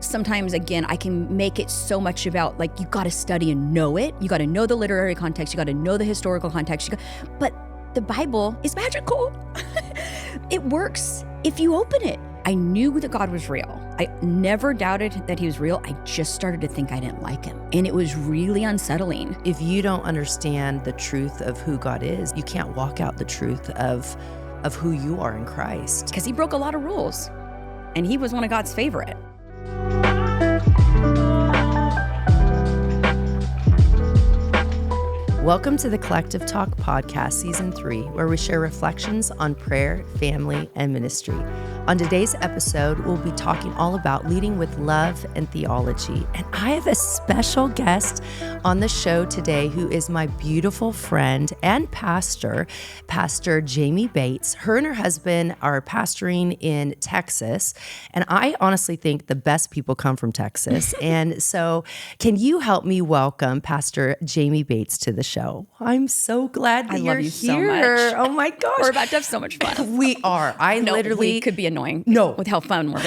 sometimes, again, I can make it so much about like, you got to study and know it. You got to know the literary context. You got to know the historical context. But the Bible is magical. It works if you open it. I knew that God was real. I never doubted that he was real. I just started to think I didn't like him. And it was really unsettling. If you don't understand the truth of who God is, you can't walk out the truth of who you are in Christ. Because he broke a lot of rules. And he was one of God's favorite. Welcome to the Collective Talk Podcast, Season 3, where we share reflections on prayer, family, and ministry. On today's episode, we'll be talking all about leading with love and theology. And I have a special guest on the show today who is my beautiful friend and pastor, Pastor Jamie Bates. Her and her husband are pastoring in Texas. And I honestly think the best people come from Texas. And so can you help me welcome Pastor Jamie Bates to the show? I'm so glad that you're love you here. so much. Oh my gosh. We're about to have so much fun. We are. We could be annoying. No. With how much fun we're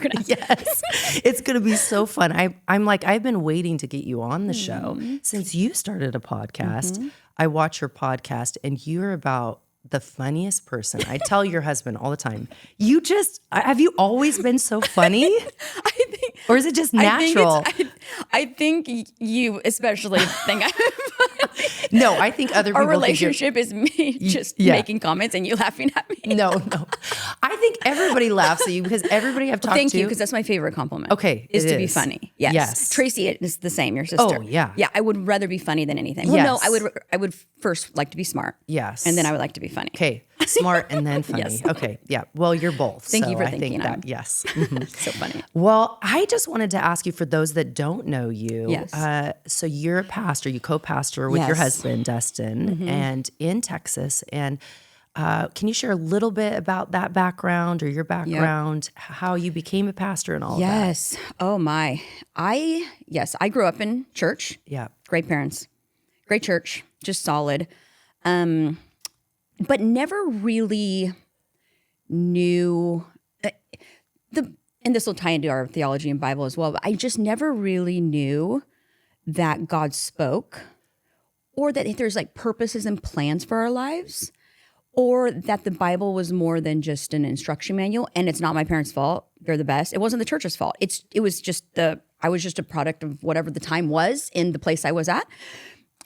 gonna have. Yes. It's gonna be so fun. I'm like, I've been waiting to get you on the show since you started a podcast. I watch your podcast and you're about the funniest person. I tell your husband all the time, have you always been so funny? Or is it just natural? I think you especially think I'm funny. No, I think other people Our relationship is me just making comments and you laughing at me. No. I think everybody laughs at you because everybody I've talked to. Thank you, because that's my favorite compliment. Okay. Is to be funny. Yes. Tracy is the same, your sister. Oh, yeah. Yeah, I would rather be funny than anything. Yes. Well, no, I would first like to be smart. Yes. And then I would like to be funny. Okay. Smart and then funny. Yes. Okay. Yeah. Well, you're both. Thank you for I thinking think that, yes. So funny. Well, I just wanted to ask you, for those that don't know you, Yes. So you're a pastor, you co-pastor with your husband, Dustin, and in Texas. And can you share a little bit about that background or your background, how you became a pastor and all Yes. that? Oh my. I grew up in church. Yeah. Great parents. Great church. Just solid. But never really knew and this will tie into our theology and Bible as well, but I just never really knew that God spoke, or that there's like purposes and plans for our lives, or that the Bible was more than just an instruction manual. And it's not my parents' fault. They're the best. It wasn't the church's fault. I was just a product of whatever the time was in the place I was at.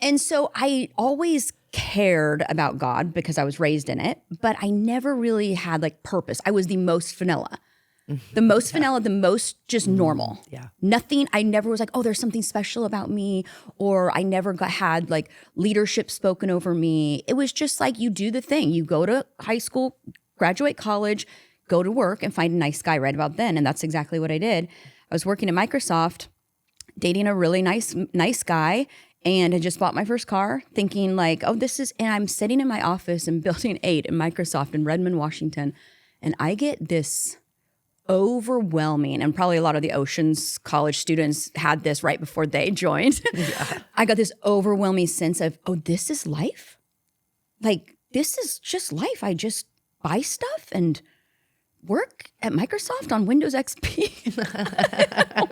And so I always cared about God because I was raised in it, but I never really had like purpose. I was the most vanilla. The most vanilla, the most just normal. Yeah. Nothing, I never was like, oh, there's something special about me, or I never had like leadership spoken over me. It was just like, you do the thing. You go to high school, graduate college, go to work and find a nice guy right about then. And that's exactly what I did. I was working at Microsoft, dating a really nice guy, and I just bought my first car thinking like, and I'm sitting in my office in Building 8 in Microsoft in Redmond, Washington. And I get this overwhelming, and probably a lot of the Oceans College students had this right before they joined. Yeah. I got this overwhelming sense of, this is life? Like, this is just life. I just buy stuff and work at Microsoft on Windows XP.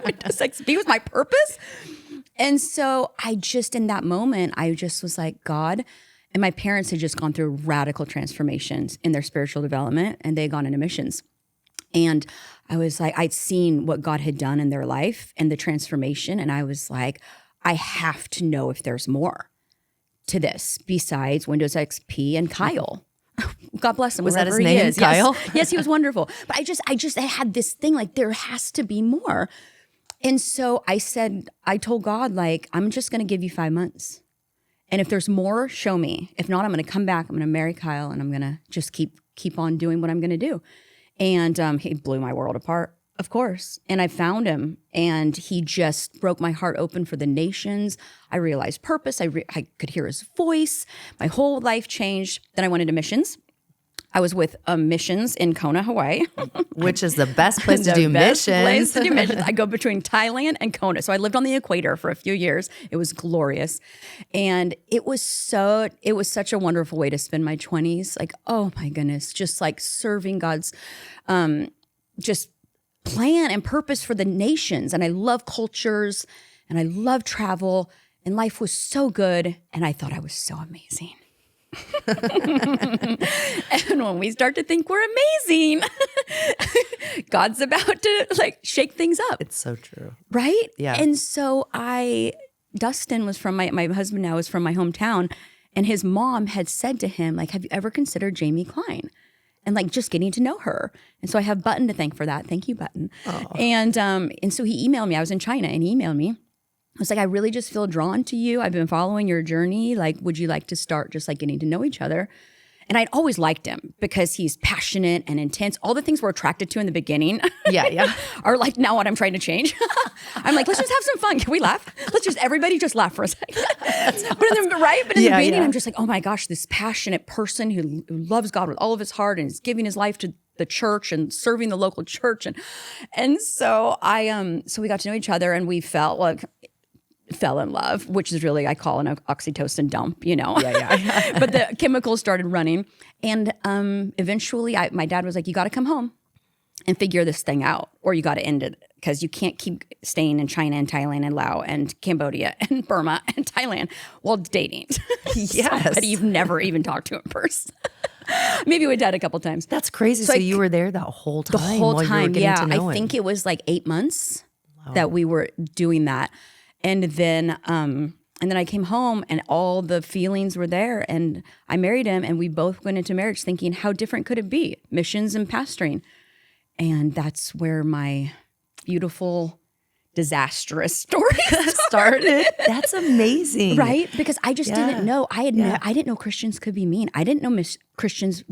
Windows XP was my purpose. And so in that moment, I just was like, God, and my parents had just gone through radical transformations in their spiritual development, and they had gone into missions. And I was like, I'd seen what God had done in their life and the transformation. And I was like, I have to know if there's more to this besides Windows XP and Kyle. God bless him. Was that his he name, is. Kyle? Yes, he was wonderful. But I had this thing like, there has to be more. And so I told God, like, I'm just going to give you 5 months. And if there's more, show me. If not, I'm going to come back. I'm going to marry Kyle, and I'm going to just keep on doing what I'm going to do. And he blew my world apart, of course. And I found him, and he just broke my heart open for the nations. I realized purpose. I could hear his voice. My whole life changed. Then I went into missions. I was with missions in Kona, Hawaii. Which is the best place to do missions. Place to do missions. I go between Thailand and Kona. So I lived on the equator for a few years. It was glorious. And it was such a wonderful way to spend my 20s. Like, oh my goodness, just like serving God's, just plan and purpose for the nations. And I love cultures and I love travel. And life was so good. And I thought I was so amazing. And when we start to think we're amazing, God's about to like shake things up. It's so true. Right? Yeah. And so Dustin was from my husband now is from my hometown. And his mom had said to him, like, have you ever considered Jamie Klein? And like just getting to know her. And so I have Button to thank for that. Thank you, Button. Oh. And so he emailed me. I was in China and he emailed me. I was like, I really just feel drawn to you. I've been following your journey. Like, would you like to start just like getting to know each other? And I'd always liked him because he's passionate and intense. All the things we're attracted to in the beginning are like now what I'm trying to change. I'm like, let's just have some fun. Can we laugh? Everybody just laugh for a second. But in the beginning, I'm just like, oh my gosh, this passionate person who loves God with all of his heart and is giving his life to the church and serving the local church. And so so we got to know each other and we fell in love, which is really, I call an oxytocin dump, you know? Yeah. But the chemicals started running. And eventually my dad was like, you got to come home and figure this thing out, or you got to end it because you can't keep staying in China and Thailand and Laos and Cambodia and Burma and Thailand while dating. Yes. Somebody you've never even talked to in person. Maybe we did a couple times. That's crazy. So you were there that whole time? The whole time, yeah. I think it was like 8 months that we were doing that. And then I came home and all the feelings were there and I married him and we both went into marriage thinking, how different could it be? Missions and pastoring. And that's where my beautiful, disastrous story started. That's amazing. Right? Because I just didn't know. I didn't know Christians could be mean. I didn't know Christians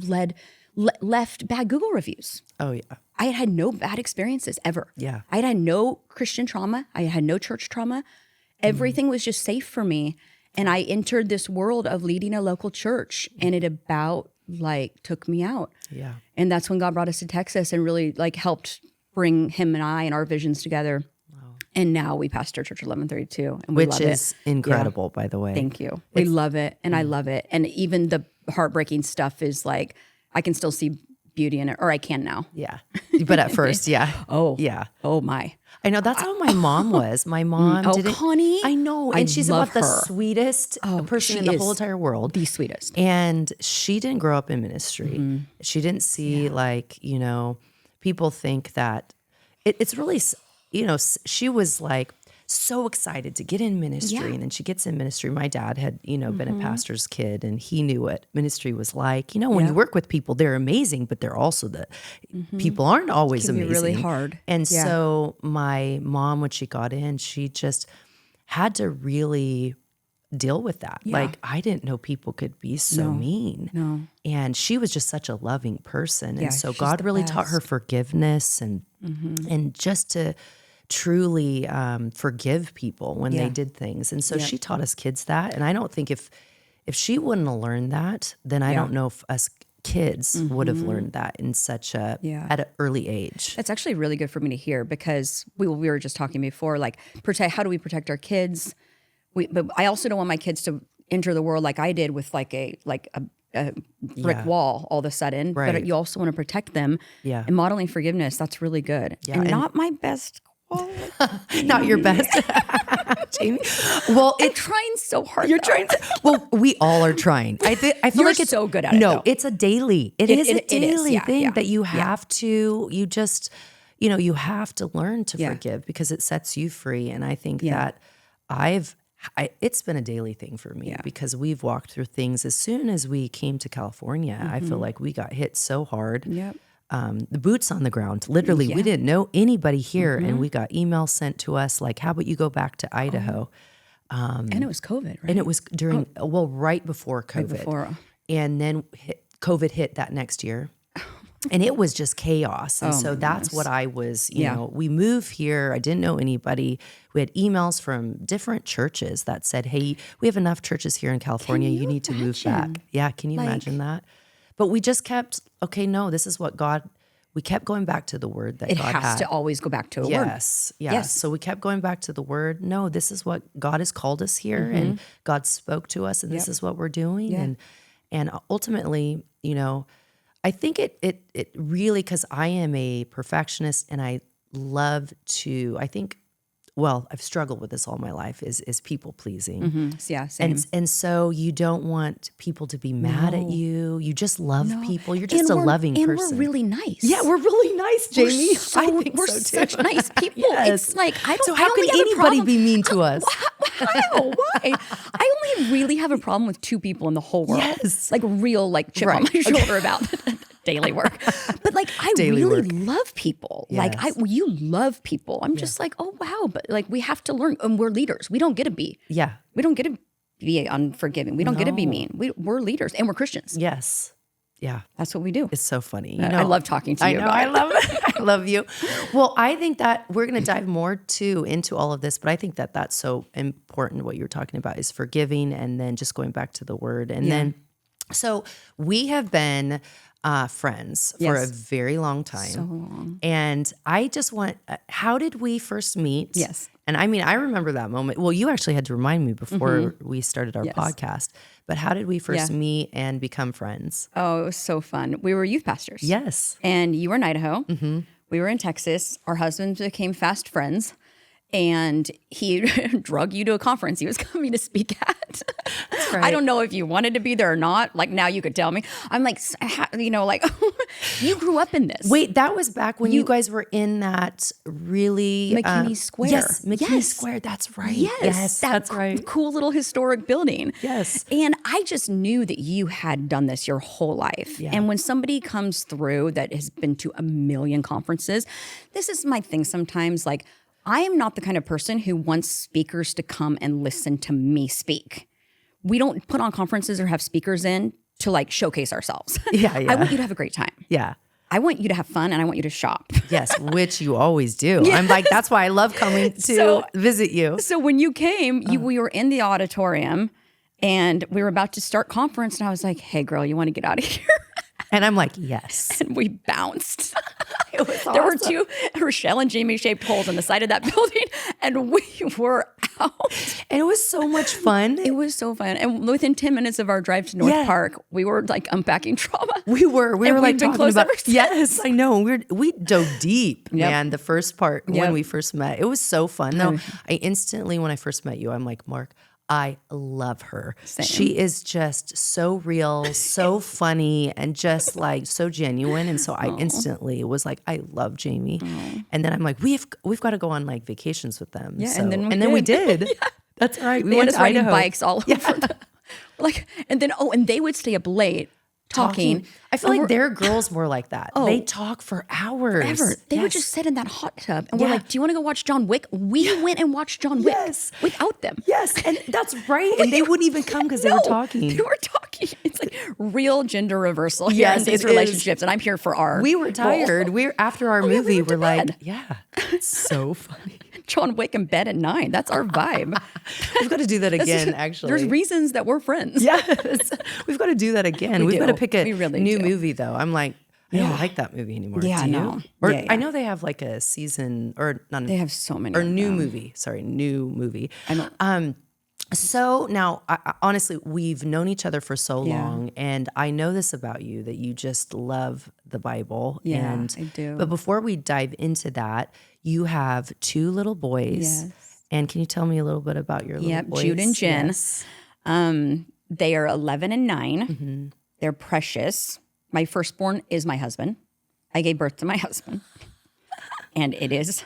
left bad Google reviews. Oh, yeah. I had no bad experiences ever. Yeah. I had no Christian trauma. I had no church trauma. Everything was just safe for me. And I entered this world of leading a local church and it about like took me out. Yeah. And that's when God brought us to Texas and really like helped bring him and I and our visions together. Wow. And now we pastor Church 1132 and we love it. Which is incredible, by the way. Thank you. We love it and I love it. And even the heartbreaking stuff is like, I can still see beauty in it, or I can now. Yeah. But at first, yeah. Oh. Yeah. Oh my. I know that's how my mom was. My mom didn't. Connie. I know. And she's about the sweetest person in the whole entire world. The sweetest. And she didn't grow up in ministry. Mm-hmm. She didn't see like, people think that it's really, she was like so excited to get in ministry. And then she gets in ministry. My dad had, been a pastor's kid and he knew what ministry was like. When you work with people, they're amazing, but they're also people aren't always amazing. Really hard. And so my mom, when she got in, she just had to really deal with that. Yeah. Like, I didn't know people could be so mean. No. And she was just such a loving person. And so God really taught her forgiveness and just to truly forgive people when they did things. And so she taught us kids that. And I don't think if she wouldn't have learned that, then I don't know if us kids would have learned that in such at an early age. That's actually really good for me to hear because we were just talking before, like how do we protect our kids? But I also don't want my kids to enter the world like I did with like a brick wall all of a sudden. Right. But you also want to protect them. Yeah. And modeling forgiveness, that's really good. Yeah. And not my best. Not your best, Jamie. Well, I'm trying so hard. You're trying. Well, we all are trying. I feel You're like it's so good at it. No, it's a daily. It is a daily thing that you have to. You just, you have to learn to forgive because it sets you free. And I think that it's been a daily thing for me because we've walked through things. As soon as we came to California, I feel like we got hit so hard. Yep. The boots on the ground. Literally, we didn't know anybody here, and we got emails sent to us like, "How about you go back to Idaho?" And it was COVID, right? And it was during right before COVID, right before. And then COVID hit that next year, and it was just chaos. And so that's what I was. We moved here. I didn't know anybody. We had emails from different churches that said, "Hey, we have enough churches here in California. You need to move back." Yeah, can you imagine that? But we just kept, no, this is what God, we kept going back to the word that God had. It has to always go back to a word. Yes. So we kept going back to the word. No, this is what God has called us here and God spoke to us and this is what we're doing. And ultimately, I think it really, because I am a perfectionist and I love to, I think, well, I've struggled with this all my life is people pleasing. Yeah, same. And so you don't want people to be mad at you. You just love people. You're just a loving person. And we're really nice. Yeah, we're really nice, Jamie. We're such nice people. Yes. It's like, So how can anybody be mean to us? How? Why? I only really have a problem with 2 people in the whole world. Yes. Like real chip on my shoulder about daily work. But like, I Daily really work. love people. Yes. Like you love people. I'm just like, oh wow. But like, we have to learn, and we're leaders. We don't get to be. Yeah. We don't get to be unforgiving. We don't get to be mean. We're leaders, and we're Christians. Yes. Yeah. That's what we do. It's so funny. I love talking to you. I love it. I love you. Well, I think that we're going to dive more too into all of this, but I think that that's so important. What you're talking about is forgiving, and then just going back to the word. And then, so we have been friends for a very long time. So long. And I just want, how did we first meet? Yes. And I mean, I remember that moment. Well, you actually had to remind me before we started our podcast, but how did we first meet and become friends? Oh, it was so fun. We were youth pastors. Yes. And you were in Idaho. We were in Texas. Our husbands became fast friends. And he drug you to a conference he was coming to speak at. That's right. I don't know if you wanted to be there or not. Like, now you could tell me. I'm like, like, you grew up in this. Wait, that was back when you guys were in that really McKinney Square. Yes, McKinney Square. That's right. Yes, that's right. Cool little historic building. Yes. And I just knew that you had done this your whole life. Yeah. And when somebody comes through that has been to a million conferences, this is my thing sometimes. Like, I am not the kind of person who wants speakers to come and listen to me speak. We don't put on conferences or have speakers in to like showcase ourselves. Yeah. I want you to have a great time. Yeah. I want you to have fun, and I want you to shop. Yes, which you always do. Yes. I'm like, that's why I love coming to visit you. So when you came, we were in the auditorium, and we were about to start conference, and I was like, hey, girl, you want to get out of here? And I'm like, yes. And we bounced. It was awesome. There were 2 Rachelle and Jamie shaped holes on the side of that building, and we were out. And it was so much fun. It was so fun. And within 10 minutes of our drive to North Park, we were like unpacking trauma. We were like been talking close about. ever since. Yes, I know. We dove deep, man. The first part when we first met, it was so fun. Though I instantly, when I first met you, I'm like, Mark, I love her. Same. She is just so real, so funny, and just like so genuine. And so I instantly was like, I love Jamie. And then I'm like, we've got to go on like vacations with them. Yeah, so, and then we did. That's right. We went to riding Idaho. bikes all over. And they would stay up late talking. I feel like their girls were like that. They talk for hours. They would just sit in that hot tub, and we're like, do you want to go watch John Wick? We went and watched John Wick without them. Yes, and that's right. And they wouldn't even come because they were talking. They were talking. It's like real gender reversal here in these relationships, and I'm here for our We were tired. After our movie, we're like, bed. yeah, it's so funny. John Wick in bed at 9. That's our vibe. We've got to do that again, actually. There's reasons that we're friends. Yes. We've got to do that again. We've got to pick a new movie, though. I'm like, I don't like that movie anymore. Yeah, do you? no. Or Yeah. I know they have like a season, or not. They have so many. Or new movie. Sorry, new movie. I know. So now, honestly, we've known each other for so long, and I know this about you, that you just love the Bible. Yeah, and, I do. But before we dive into that, you have 2 little boys. Yes. And can you tell me a little bit about your little boys? Jude and Jen. Yes. They are 11 and 9. Mm-hmm. They're precious. My firstborn is my husband. I gave birth to my husband. And it is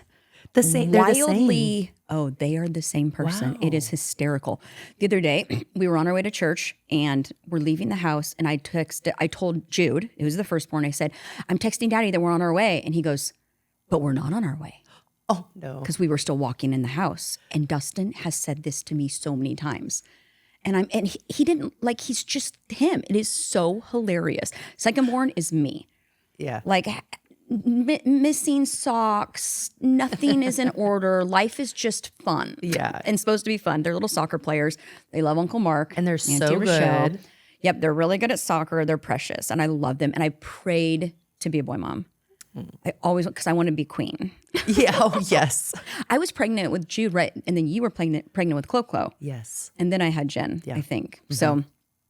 The same. They're the same. wildly, they are the same person. Wow. It is hysterical. The other day, we were on our way to church, and we're leaving the house, and I told Jude, who's the firstborn, I said, I'm texting Daddy that we're on our way. And he goes, but we're not on our way. Oh, no. Because we were still walking in the house. And Dustin has said this to me so many times. And he didn't, like, he's just him. It is so hilarious. Secondborn is me. Yeah. Like, missing socks, nothing is in order. Life is just fun. Yeah. And supposed to be fun. They're little soccer players. They love Uncle Mark. And they're Auntie so Rachelle. good. Yep, they're really good at soccer. They're precious. And I love them. And I prayed to be a boy mom. I always, because I want to be queen. Yeah. Oh, yes. I was pregnant with Jude, right? And then you were pregnant with Clo. Yes. And then I had Jen, I think. So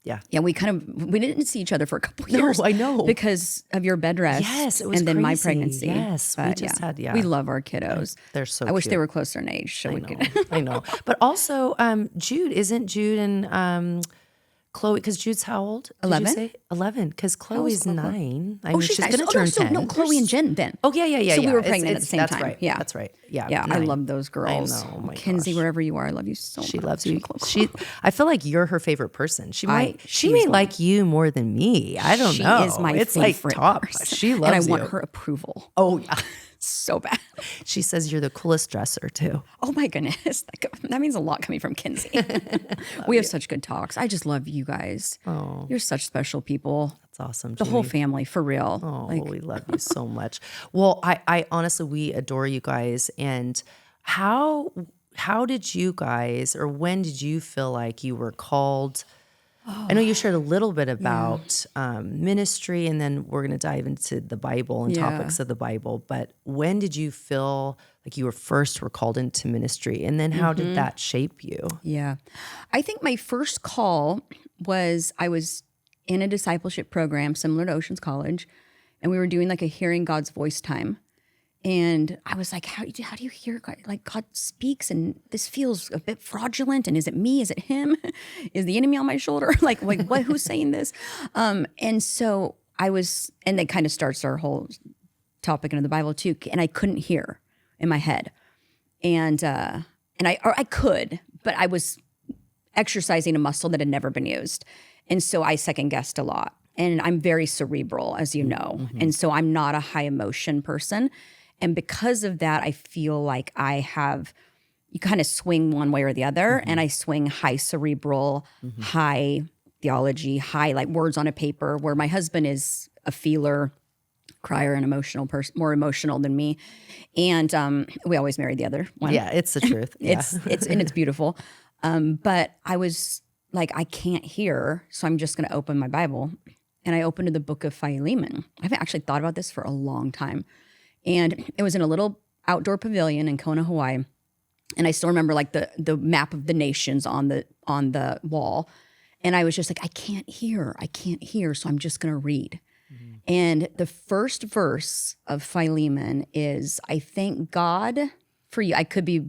Yeah, we didn't see each other for a couple years. No, I know. Because of your bed rest. Yes, it was and then my crazy. pregnancy. Yes, we But just had, we love our kiddos. They're so I wish cute. they were closer in age. So I know. But also, Jude, isn't Jude and Chloe, because Jude's how old? Did 11? you say? 11, because Chloe's Chloe? 9. I mean, she's nice. going to turn 10. No, Chloe and Jen then. Oh, yeah. So we were pregnant at the same that's time. Right. Yeah. That's right. Yeah. Yeah, I 9. love those girls. I know. Oh my Kinsey, gosh. wherever you are, I love you so much. She loves you. I feel like you're her favorite person. She may she's like you more than me. I don't know. She is my it's favorite like top. person. She loves and I you. want her approval. Oh, yeah. So bad. She says you're the coolest dresser too. Oh my goodness. That means a lot coming from Kinsey. We have such good talks. I just love you guys. Oh, you're such special people. That's awesome. The whole family, for real. Oh, we love you so much. Well, I honestly, we adore you guys. And how did you guys, or when did you feel like you were called? I know you shared a little bit about ministry, and then we're going to dive into the Bible and topics of the Bible. But when did you feel like you were called into ministry? And then how did that shape you? Yeah. I think my first call was I was in a discipleship program similar to Oceans College, and we were doing like a hearing God's voice time. And I was like, how do you hear God? Like, God speaks and this feels a bit fraudulent. And is it me? Is it him? Is the enemy on my shoulder? like what, who's saying this? And so and that kind of starts our whole topic into the Bible too. And I couldn't hear in my head. And I could, but I was exercising a muscle that had never been used. And so I second guessed a lot. And I'm very cerebral, as you know. And so I'm not a high emotion person. And because of that, I feel like you kind of swing one way or the other. And I swing high cerebral, high theology, high like words on a paper, where my husband is a feeler, crier, and emotional person, more emotional than me. And we always married the other one. Yeah, it's the truth. Yeah. It's beautiful. But I was like, I can't hear, so I'm just going to open my Bible. And I opened to the book of Philemon. I've actually thought about this for a long time. And it was in a little outdoor pavilion in Kona, Hawaii. And I still remember like the map of the nations on the wall. And I was just like, I can't hear. So I'm just going to read. And the first verse of Philemon is, I thank God for you. I could be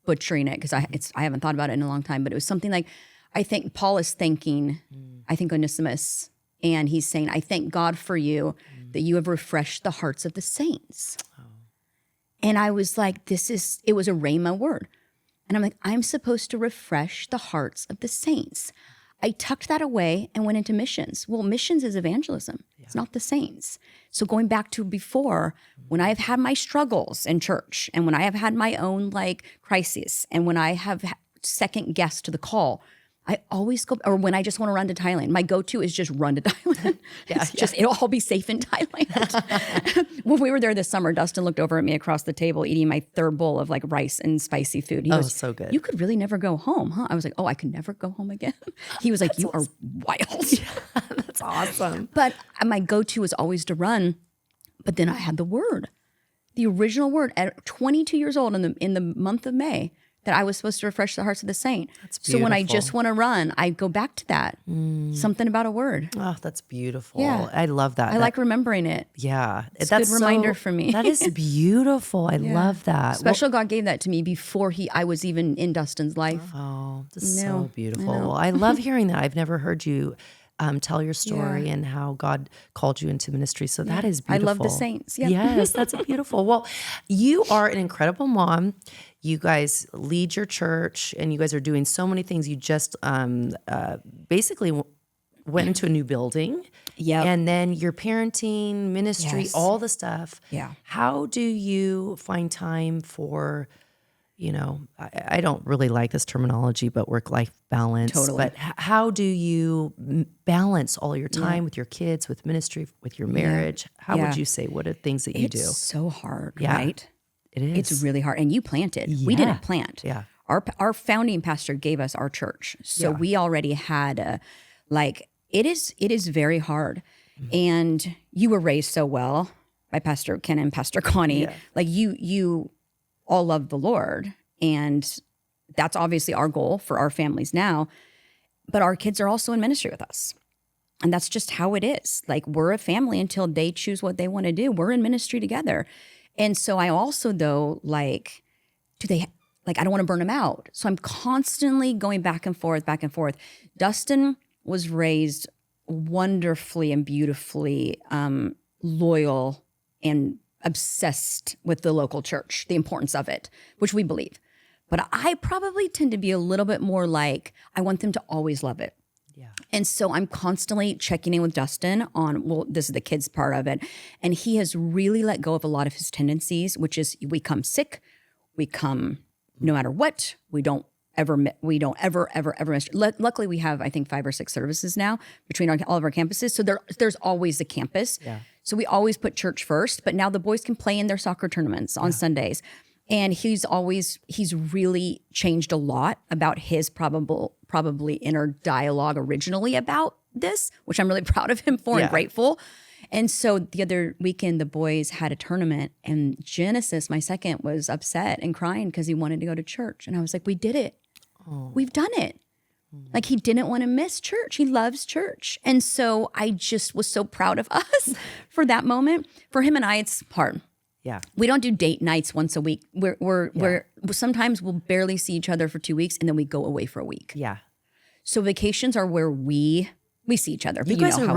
butchering it because I haven't thought about it in a long time, but it was something like, I think Paul is thanking, I think Onesimus, and he's saying, I thank God for you that you have refreshed the hearts of the saints. Oh. And I was like, it was a rhema word. And I'm like, I'm supposed to refresh the hearts of the saints. I tucked that away and went into missions. Well, missions is evangelism. Yeah. It's not the saints. So going back to before, when I've had my struggles in church, and when I have had my own like crises, and when I have second guessed the call, I always go, or when I just want to run to Thailand, my go-to is just run to Thailand. It'll all be safe in Thailand. When we were there this summer, Dustin looked over at me across the table eating my third bowl of like rice and spicy food. He goes, so good. You could really never go home, huh? I was like, oh, I could never go home again. He was like, you are wild. That's awesome. But my go-to was always to run. But then I had the word, the original word at 22 years old in the month of May, that I was supposed to refresh the hearts of the saint. That's beautiful. So when I just want to run, I go back to that. Something about a word. Oh, that's beautiful. Yeah. I love that. I like remembering it. Yeah. It's a good reminder for me. That is beautiful. I love that. Special God gave that to me before I was even in Dustin's life. Oh, that's so beautiful. Well, I love hearing that. I've never heard you tell your story and how God called you into ministry. So that is beautiful. I love the saints. Yeah. Yes, that's beautiful. Well, you are an incredible mom. You guys lead your church, and you guys are doing so many things. You just basically went into a new building. Yeah. And then your parenting, ministry, all the stuff. Yeah. How do you find time for, I don't really like this terminology, but work-life balance. Totally. But how do you balance all your time with your kids, with ministry, with your marriage? How would you say, what are things that you do? It's so hard, right? It is. It's really hard. And you planted. We didn't plant. Yeah. Our founding pastor gave us our church. So we already had it is very hard. And you were raised so well by Pastor Ken and Pastor Connie. Yeah. Like you all love the Lord. And that's obviously our goal for our families now. but our kids are also in ministry with us. And that's just how it is. Like, we're a family until they choose what they want to do. We're in ministry together. And so I also, though, like, I don't want to burn them out. So I'm constantly going back and forth, back and forth. Dustin was raised wonderfully and beautifully loyal and obsessed with the local church, the importance of it, which we believe. But I probably tend to be a little bit more like, I want them to always love it. Yeah. And so I'm constantly checking in with Dustin on, well, this is the kids part of it. And he has really let go of a lot of his tendencies, which is, we come sick, we come no matter what, we don't ever miss. Luckily, we have, I think, 5 or 6 services now between all of our campuses. So there's always the campus. Yeah. So we always put church first, but now the boys can play in their soccer tournaments on Sundays. And he's really changed a lot about his probably inner dialogue originally about this, which I'm really proud of him for and grateful. And so the other weekend, the boys had a tournament, and Genesis, my second, was upset and crying because he wanted to go to church. And I was like, we did it. Oh. We've done it. Like, he didn't want to miss church. He loves church. And so I just was so proud of us for that moment. For him and I, it's hard. Yeah. We don't do date nights once a week. We're sometimes we'll barely see each other for 2 weeks, and then we go away for a week. Yeah. So vacations are where we see each other. You guys are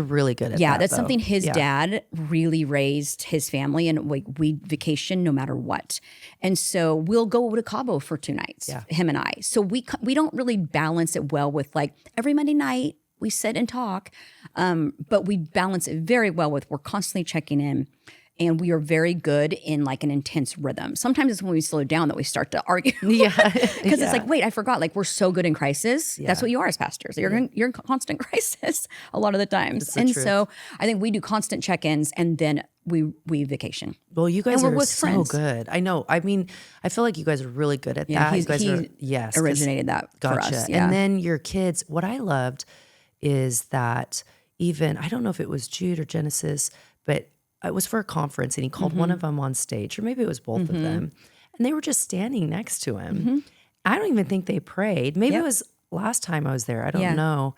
really good at that. Yeah, that's though. something his dad really raised his family, and like, we vacation no matter what. And so we'll go to Cabo for 2 nights, him and I. So we don't really balance it well with, like, every Monday night we sit and talk, but we balance it very well with, we're constantly checking in. And we are very good in, like, an intense rhythm. Sometimes it's when we slow down that we start to argue. Yeah. Because it's like, wait, I forgot. Like, we're so good in crisis. Yeah. That's what you are as pastors. You're in constant crisis a lot of the times. So I think we do constant check-ins, and then we vacation. Well, you guys are so friends. good. I know. I mean, I feel like you guys are really good at that. He originated that for us. Yeah. And then your kids, what I loved is that even, I don't know if it was Jude or Genesis, but it was for a conference, and he called one of them on stage, or maybe it was both of them, and they were just standing next to him. I don't even think they prayed. Maybe it was last time I was there. I don't know.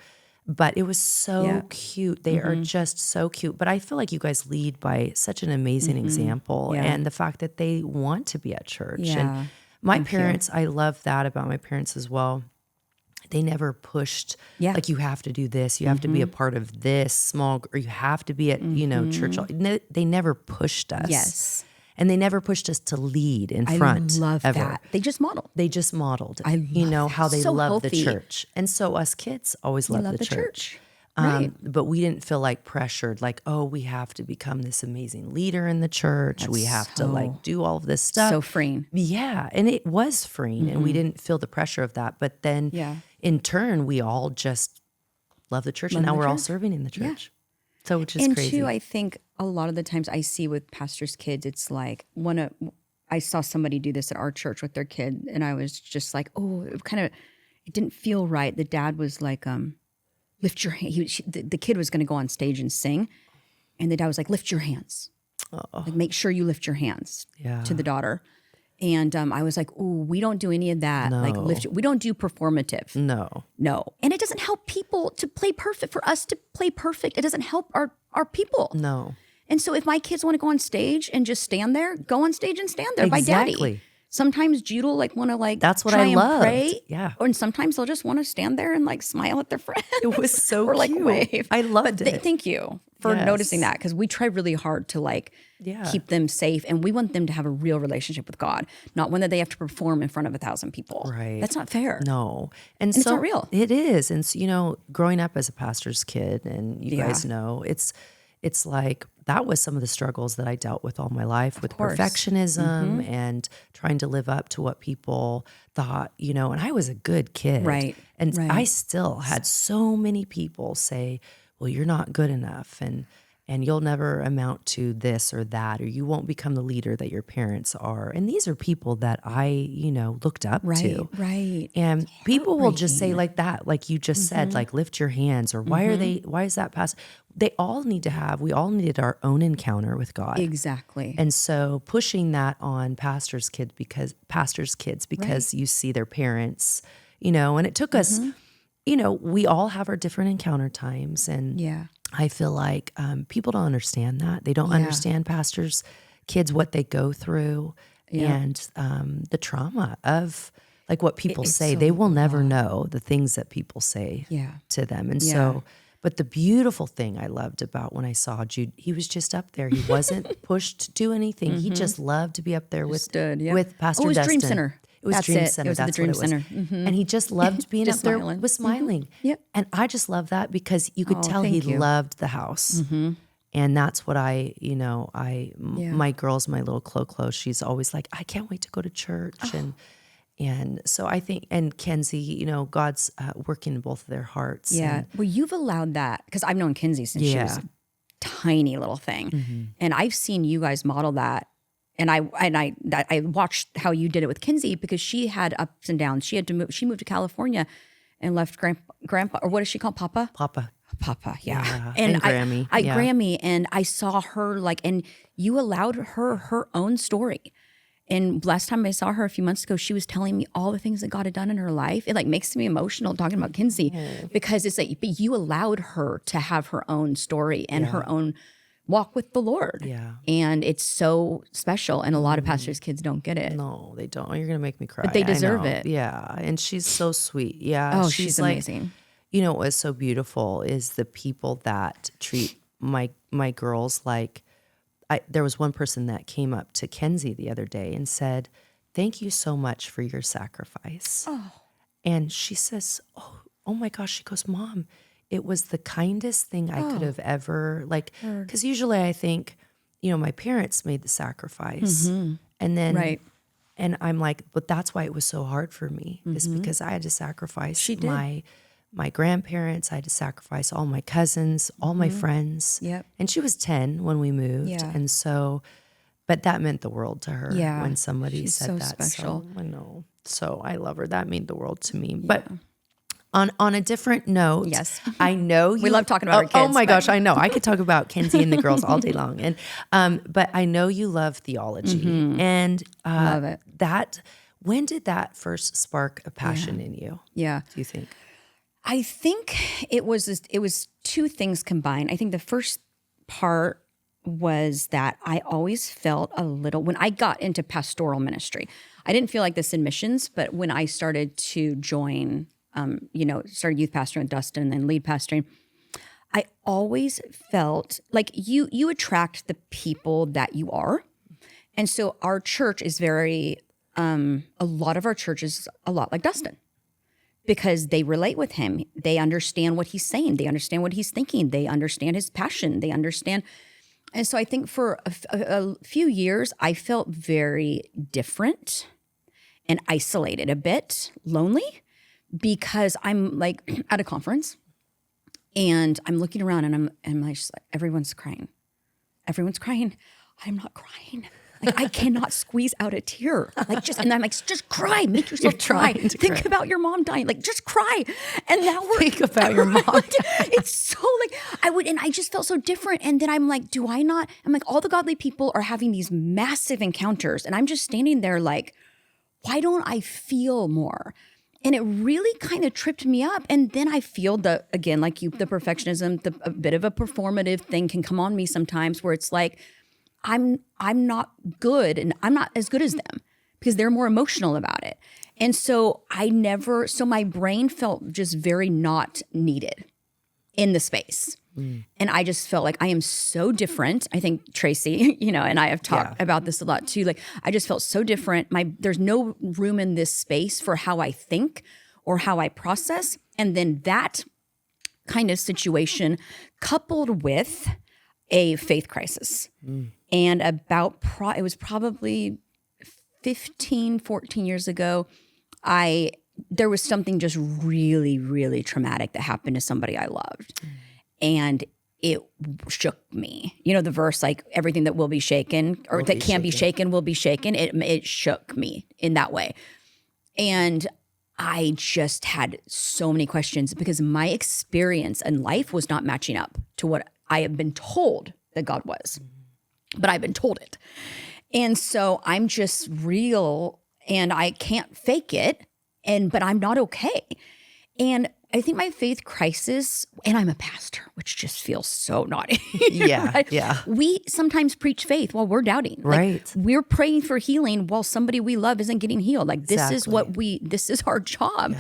But it was so cute. They are just so cute. But I feel like you guys lead by such an amazing example, and the fact that they want to be at church. And my parents, I love that about my parents as well. They never pushed, like, you have to do this, you have to be a part of this small, or you have to be at, church. They never pushed us. Yes. And they never pushed us to lead in front. I love ever. that. They just modeled. How they so love healthy. the church. And so us kids always love the church. Right. But we didn't feel like pressured, like, oh, we have to become this amazing leader in the church. We have to, like, do all of this stuff. So freeing. Yeah. And it was freeing, and we didn't feel the pressure of that. But then in turn, we all just love the church, and now we're all serving in the church. So, which is crazy. And 2, I think a lot of the times I see with pastors' kids, it's like, I saw somebody do this at our church with their kid, and I was just like, oh, it didn't feel right. The dad was like, lift your hand. The kid was going to go on stage and sing, and the dad was like, lift your hands. Like, make sure you lift your hands to the daughter. And I was like, ooh, we don't do any of that. No. Like, we don't do performative. No. And it doesn't help people to play perfect. For us to play perfect, it doesn't help our people. No. And so if my kids want to go on stage and just stand there, go on stage and stand there by daddy. Sometimes Jude will, like, want to, like, that's what try I loved. And pray. Yeah. And sometimes they'll just want to stand there and, like, smile at their friends. It was so or, like, cute. wave. I loved it. Thank you for noticing that, because we try really hard to, like, keep them safe, and we want them to have a real relationship with God, not one that they have to perform in front of 1,000 people. Right. That's not fair. No. And so, it's not real. It is. And so, growing up as a pastor's kid, and you guys know, it's like, that was some of the struggles that I dealt with all my life, with perfectionism and trying to live up to what people thought, and I was a good kid. Right. And I still had so many people say, well, you're not good enough, and you'll never amount to this or that, or you won't become the leader that your parents are. And these are people that I, looked up to. Right. And people will just say like that, like you just said, like, lift your hands, or why is that past? We all needed our own encounter with God. Exactly. And so pushing that on pastors' kids because you see their parents, and it took us, we all have our different encounter times. And Yeah. I feel like people don't understand that. They don't understand pastors' kids, what they go through, and the trauma of like what people say. They will never know the things that people say to them. And so, but the beautiful thing I loved about when I saw Jude, he was just up there. He wasn't pushed to do anything. He just loved to be up there with Pastor Dustin. It was Dream Center. It was Dream Center. It was That's the Dream what it was. Center. And he just loved being up there smiling. with smiling. Yep. And I just love that because you could tell he loved the house. And that's what my girls, my little Clo, she's always like, I can't wait to go to church. And so I think, and Kenzie, God's working in both of their hearts. Yeah. Well, you've allowed that because I've known Kenzie since she was a tiny little thing. And I've seen you guys model that. And I watched how you did it with Kenzie because she had ups and downs. She had to move. She moved to California and left grandpa, or what does she call Papa? Papa, yeah. And Grammy. Grammy, and I saw her and you allowed her own story. And last time I saw her a few months ago, she was telling me all the things that God had done in her life. It makes me emotional talking about Kenzie because it's but you allowed her to have her own story and her own walk with the Lord. Yeah. And it's so special. And a lot of pastors' kids don't get it. No, they don't. You're going to make me cry. But they deserve it. Yeah. And she's so sweet. Yeah. Oh, she's amazing. What was so beautiful is the people that treat my girls like, there was one person that came up to Kenzie the other day and said, thank you so much for your sacrifice. Oh. And she says, oh my gosh, she goes, Mom, it was the kindest thing I could have ever, because usually I think, my parents made the sacrifice. And then, and I'm like, but that's why it was so hard for me, is because I had to sacrifice my grandparents. I had to sacrifice all my cousins, all my friends. Yep. And she was 10 when we moved. Yeah. And so, but that meant the world to her when somebody said so that. Special. So I know. So I love her. That meant the world to me. But on a different note, yes, I know you. We love talking about our kids. Oh my gosh, I know. I could talk about Kenzie and the girls all day long. And but I know you love theology, and love it. When did that first spark a passion in you? Yeah. Do you think? I think it was two things combined. I think the first part was that I always felt a little, when I got into pastoral ministry, I didn't feel like this in missions, but when I started to join, started youth pastoring with Dustin and then lead pastoring, I always felt like you attract the people that you are. And so our church is a lot of our church is a lot like Dustin. Because they relate with him. They understand what he's saying. They understand what he's thinking. They understand his passion. They understand. And so I think for a few years, I felt very different and isolated, a bit lonely, because I'm at a conference and I'm looking around and I'm just like, everyone's crying. Everyone's crying. I'm not crying. I cannot squeeze out a tear. And I'm like, just cry. Make yourself cry. Think about your mom dying. Just cry. And now think about your mom. It's so I just felt so different. And then I'm like, all the godly people are having these massive encounters. And I'm just standing there why don't I feel more? And it really kind of tripped me up. And then I feel the perfectionism, a bit of a performative thing can come on me sometimes where it's like, I'm not good and I'm not as good as them because they're more emotional about it. And so my brain felt just very not needed in the space. And I just felt like I am so different. I think Tracy, and I have talked about this a lot too. I just felt so different. There's no room in this space for how I think or how I process. And then that kind of situation coupled with a faith crisis. And it was probably 14 years ago, there was something just really, really traumatic that happened to somebody I loved. And it shook me. The verse, everything that will be shaken or that can be shaken will be shaken. It shook me in that way. And I just had so many questions because my experience in life was not matching up to what I had been told that God was. But I've been told it. And so I'm just real and I can't fake it, but I'm not okay. And I think my faith crisis, and I'm a pastor, which just feels so naughty. Yeah, right? yeah. We sometimes preach faith while we're doubting. Right. Like, we're praying for healing while somebody we love isn't getting healed. Like this is this is our job. Yeah.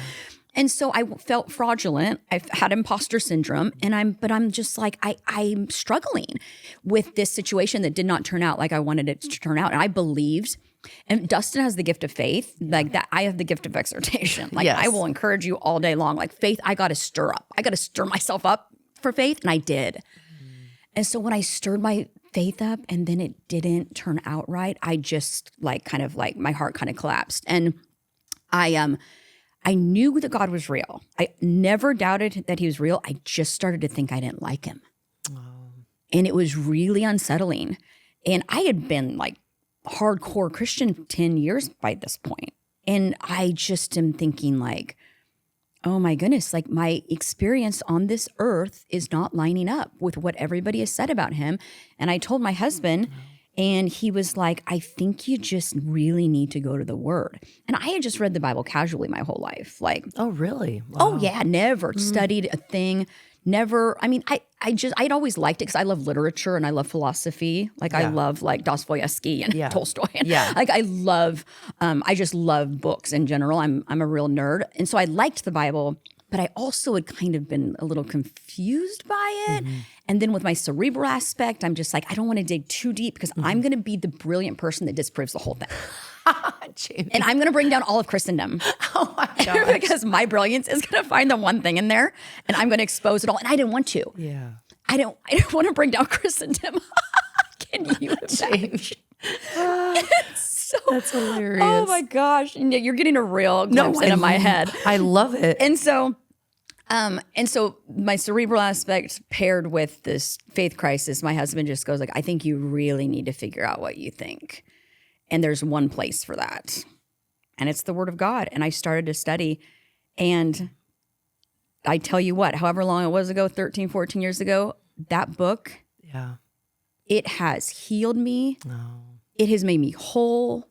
And so I felt fraudulent. I've had imposter syndrome, and I'm just like, I'm struggling with this situation that did not turn out like I wanted it to turn out. And I believed. And Dustin has the gift of faith, like that. I have the gift of exhortation. Like I will encourage you all day long. Like faith, I got to stir up. I got to stir myself up for faith, and I did. And so when I stirred my faith up, and then it didn't turn out right, I just like kind of like my heart kind of collapsed. And I knew that God was real. I never doubted that He was real. I just started to think I didn't like Him, and it was really unsettling. And I had been like hardcore Christian 10 years by this point. And I just am thinking like, oh my goodness, like my experience on this earth is not lining up with what everybody has said about Him. And I told my husband, and he was like, I think you just really need to go to the Word. And I had just read the Bible casually my whole life. Like, oh, really? Wow. Oh yeah, never studied a thing. Never. I mean, I'd always liked it because I love literature and I love philosophy. Like I love like Dostoevsky and Tolstoy. And like I love, I just love books in general. I'm a real nerd. And so I liked the Bible, but I also had kind of been a little confused by it. And then with my cerebral aspect, I'm just like, I don't want to dig too deep because I'm going to be the brilliant person that disproves the whole thing. And I'm going to bring down all of Christendom. Oh my gosh. Because my brilliance is going to find the one thing in there, and I'm going to expose it all. And I didn't want to. Yeah. I don't want to bring down Christendom. Can you imagine? That's hilarious. Oh my gosh. You're getting a real glimpse into my head. I love it. And so my cerebral aspect paired with this faith crisis, my husband just goes like, I think you really need to figure out what you think. And there's one place for that. And it's the Word of God. And I started to study. And I tell you what, however long it was ago, 13, 14 years ago, that book, it has healed me. Oh. It has made me whole.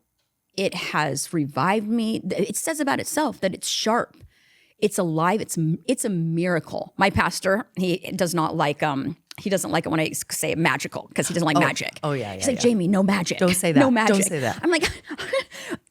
It has revived me. It says about itself that it's sharp. It's alive. It's a miracle. My pastor, he does not like he doesn't like it when I say magical because he doesn't like magic. Oh yeah. He's like, Jamie, no magic. Don't say that. No magic. Don't say that. I'm like,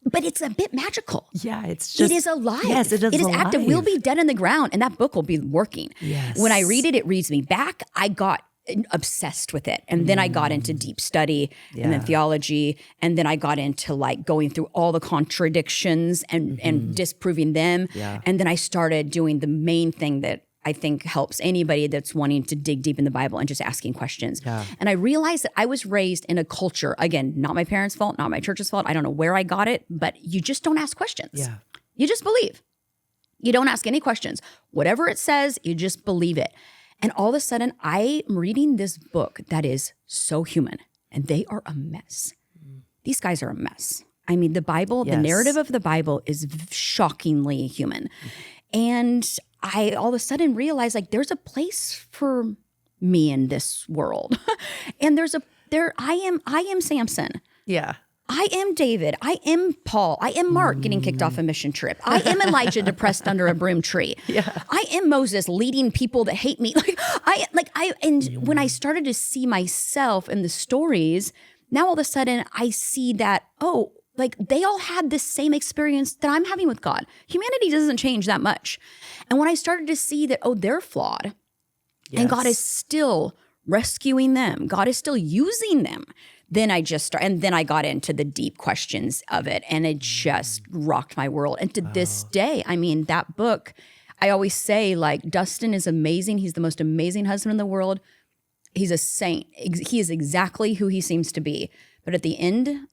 but it's a bit magical. Yeah, it's just. It is alive. Yes, it is alive. Active. We'll be dead in the ground, and that book will be working. Yes. When I read it, it reads me back. I got obsessed with it, and then I got into deep study, and then theology, and then I got into like going through all the contradictions and disproving them, and then I started doing the main thing that I think helps anybody that's wanting to dig deep in the Bible and just asking questions. Yeah. And I realized that I was raised in a culture, again, not my parents' fault, not my church's fault. I don't know where I got it, but you just don't ask questions. Yeah. You just believe. You don't ask any questions. Whatever it says, you just believe it. And all of a sudden, I'm reading this book that is so human, and they are a mess. These guys are a mess. I mean, the Bible, the narrative of the Bible is shockingly human. And I all of a sudden realized like there's a place for me in this world. And I am Samson. Yeah. I am David. I am Paul. I am Mark getting kicked off a mission trip. I am Elijah depressed under a broom tree. Yeah. I am Moses leading people that hate me. And when I started to see myself in the stories, now all of a sudden I see that, like they all had this same experience that I'm having with God. Humanity doesn't change that much. And when I started to see that, they're flawed, and God is still rescuing them, God is still using them, then I got into the deep questions of it, and it just rocked my world. And to this day, I mean, that book, I always say, like, Dustin is amazing. He's the most amazing husband in the world. He's a saint. He is exactly who he seems to be. But at the end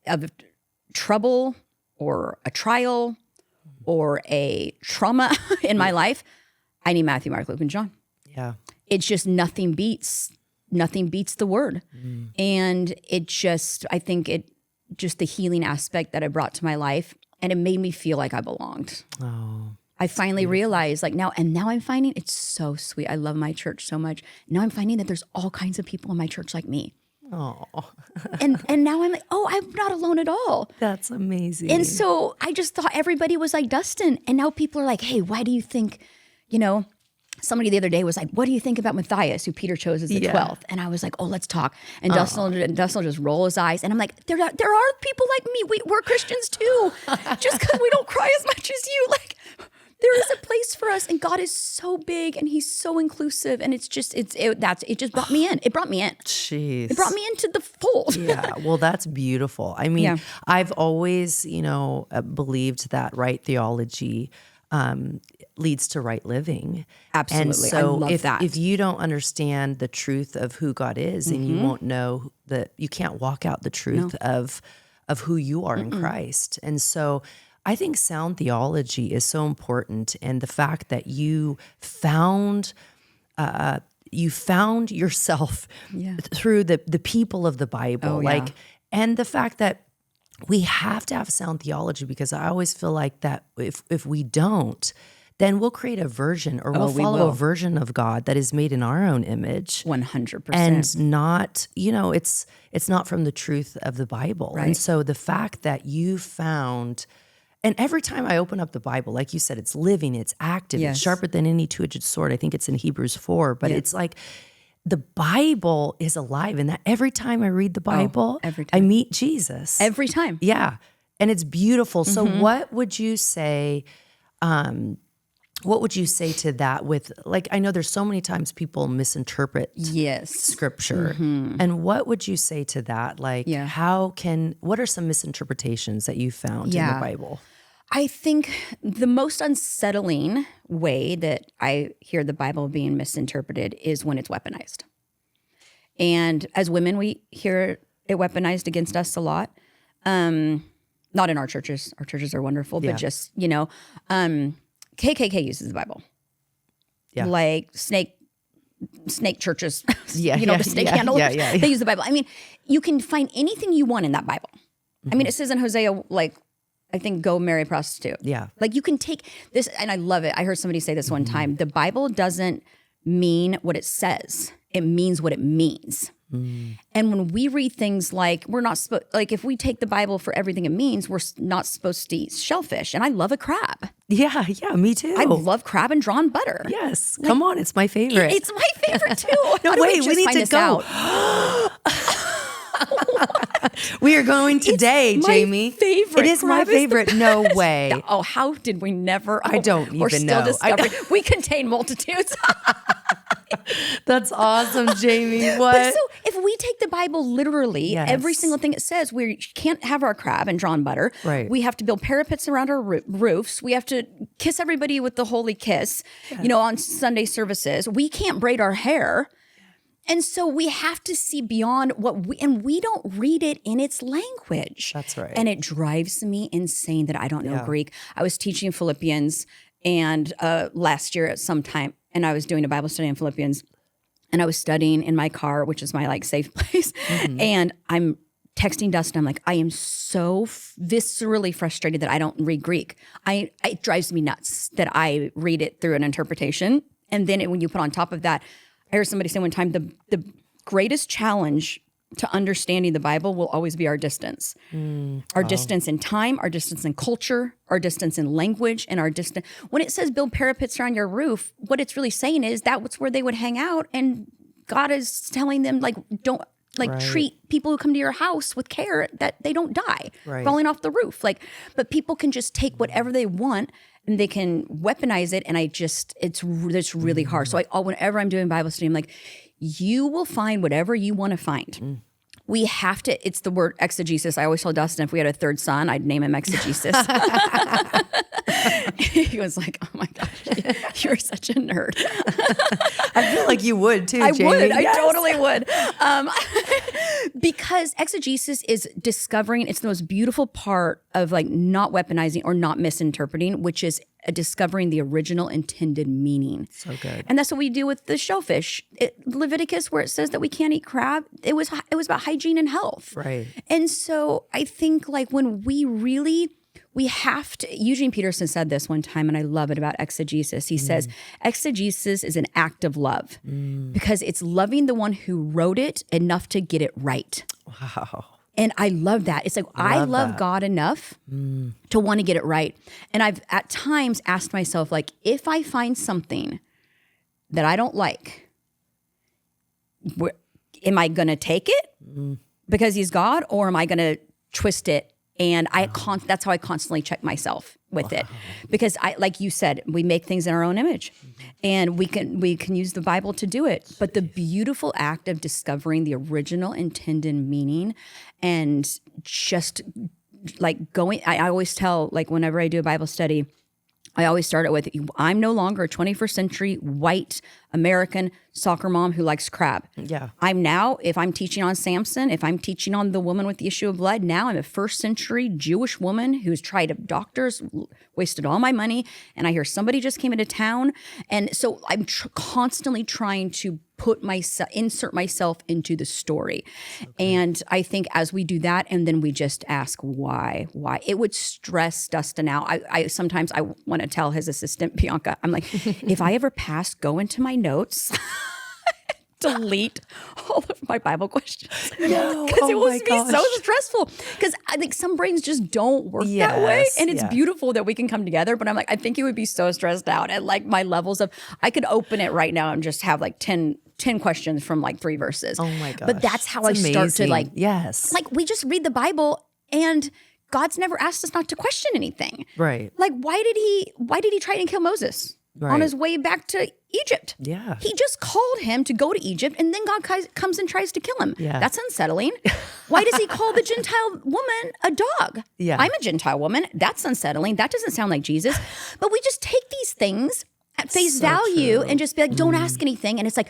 of trouble or a trial or a trauma in my life, I need Matthew, Mark, Luke, and John. Yeah. It's just nothing beats the Word. And I think the healing aspect that it brought to my life, and it made me feel like I belonged. Oh, I finally realized now I'm finding it's so sweet. I love my church so much. Now I'm finding that there's all kinds of people in my church like me. Oh, and now I'm like, I'm not alone at all. That's amazing. And so I just thought everybody was like Dustin. And now people are like, hey, why do you think somebody the other day was like, what do you think about Matthias, who Peter chose as the 12th? And I was like, oh, let's talk. And Dustin will just roll his eyes. And I'm like, there are people like me. We're Christians too. Just because we don't cry as much as you. Like, there is a place for us. And God is so big and he's so inclusive. And it just brought me in. It brought me in. Jeez. It brought me into the fold. Yeah. Well, that's beautiful. I mean, I've always, believed that right theology leads to right living. Absolutely. And so I love that. If you don't understand the truth of who God is, and you won't know that you can't walk out the truth of who you are in Christ. And so I think sound theology is so important. And the fact that you found yourself through the people of the Bible, and the fact that we have to have sound theology, because I always feel like that if we don't, then we'll create a version, or we'll follow a version of God that is made in our own image. 100%. And not, it's not from the truth of the Bible. Right. And so the fact that you found, and every time I open up the Bible, like you said, it's living, it's active, it's sharper than any two-edged sword. I think it's in Hebrews 4, but it's like, the Bible is alive, and that every time I read the Bible, I meet Jesus. Every time. Yeah. And it's beautiful. So what would you say, to that with, like, I know there's so many times people misinterpret scripture. And what would you say to that? Like, what are some misinterpretations that you found in the Bible? I think the most unsettling way that I hear the Bible being misinterpreted is when it's weaponized. And as women, we hear it weaponized against us a lot. Not in our churches. Our churches are wonderful, but just, KKK uses the Bible. Yeah. Like snake churches, the snake handlers, they use the Bible. I mean, you can find anything you want in that Bible. I mean, it says in Hosea, like, I think, go marry a prostitute. Yeah. Like, you can take this, and I love it. I heard somebody say this one time. The Bible doesn't mean what it says. It means what it means. And when we read things like, we're not supposed, like, if we take the Bible for everything it means, we're not supposed to eat shellfish. And I love a crab. Yeah, me too. I love crab and drawn butter. Yes. Like, come on, it's my favorite. It's my favorite too. No, wait, we need to go. We are going today, it's Jamie. Favorite. It is my favorite. No way. Oh, how did we never? I don't even know. We contain multitudes. That's awesome, Jamie. What? But so if we take the Bible literally, every single thing it says, we can't have our crab and drawn butter. Right. We have to build parapets around our roofs. We have to kiss everybody with the holy kiss, on Sunday services. We can't braid our hair. And so we have to see beyond and we don't read it in its language. That's right. And it drives me insane that I don't know Greek. I was teaching Philippians and last year at some time, and I was doing a Bible study in Philippians, and I was studying in my car, which is my like safe place. And I'm texting Dustin. I'm like, I am so viscerally frustrated that I don't read Greek. It drives me nuts that I read it through an interpretation. And then when you put on top of that, I heard somebody say one time, the greatest challenge to understanding the Bible will always be our distance. Our distance in time, our distance in culture, our distance in language, and our distance. When it says build parapets around your roof, what it's really saying is that's where they would hang out. And God is telling them, like, don't, like, treat people who come to your house with care, that they don't die falling off the roof. Like, but people can just take whatever they want and they can weaponize it. And it's really hard. So whenever I'm doing Bible study, I'm like, you will find whatever you want to find. We have to, it's the word exegesis. I always tell Dustin, if we had a third son, I'd name him exegesis. He was like, oh my gosh, you're such a nerd. I feel like you would too, Jamie. I totally would. Because exegesis is discovering, it's the most beautiful part of like not weaponizing or not misinterpreting, which is discovering the original intended meaning. So good. And that's what we do with the shellfish. Leviticus, where it says that we can't eat crab, it was about hygiene and health. Right. And so I think like when we have to, Eugene Peterson said this one time, and I love it about exegesis. He says, exegesis is an act of love because it's loving the one who wrote it enough to get it right. Wow. And I love that. It's like, I love that. God enough to want to get it right. And I've at times asked myself, like, if I find something that I don't like, am I going to take it because he's God, or am I going to twist it? And that's how I constantly check myself with it, because like you said, we make things in our own image, and we can use the Bible to do it. But the beautiful act of discovering the original intended meaning, and just like going, I always tell, like whenever I do a Bible study, I always start it with, I'm no longer a 21st century white American soccer mom who likes crab. Yeah. I'm now, if I'm teaching on Samson, if I'm teaching on the woman with the issue of blood, now I'm a first century Jewish woman who's tried doctors, wasted all my money, and I hear somebody just came into town. And so I'm constantly trying to insert myself into the story. Okay. And I think as we do that, and then we just ask why, it would stress Dustin out. I sometimes I want to tell his assistant, Bianca, I'm like, if I ever pass, go into my notes, delete all of my Bible questions. No, because it would be so stressful. Because I think some brains just don't work that way. And it's beautiful that we can come together. But I'm like, I think you would be so stressed out at like my levels of, I could open it right now and just have like 10 questions from like 3 verses. Oh my gosh. But that's how I start to like, like we just read the Bible, and God's never asked us not to question anything. Right. Like, why did he try and kill Moses on his way back to Egypt? Yeah. He just called him to go to Egypt, and then God comes and tries to kill him. Yeah. That's unsettling. Why does he call the Gentile woman a dog? Yeah. I'm a Gentile woman. That's unsettling. That doesn't sound like Jesus. But we just take these things at face value and just be like, don't ask anything. And it's like,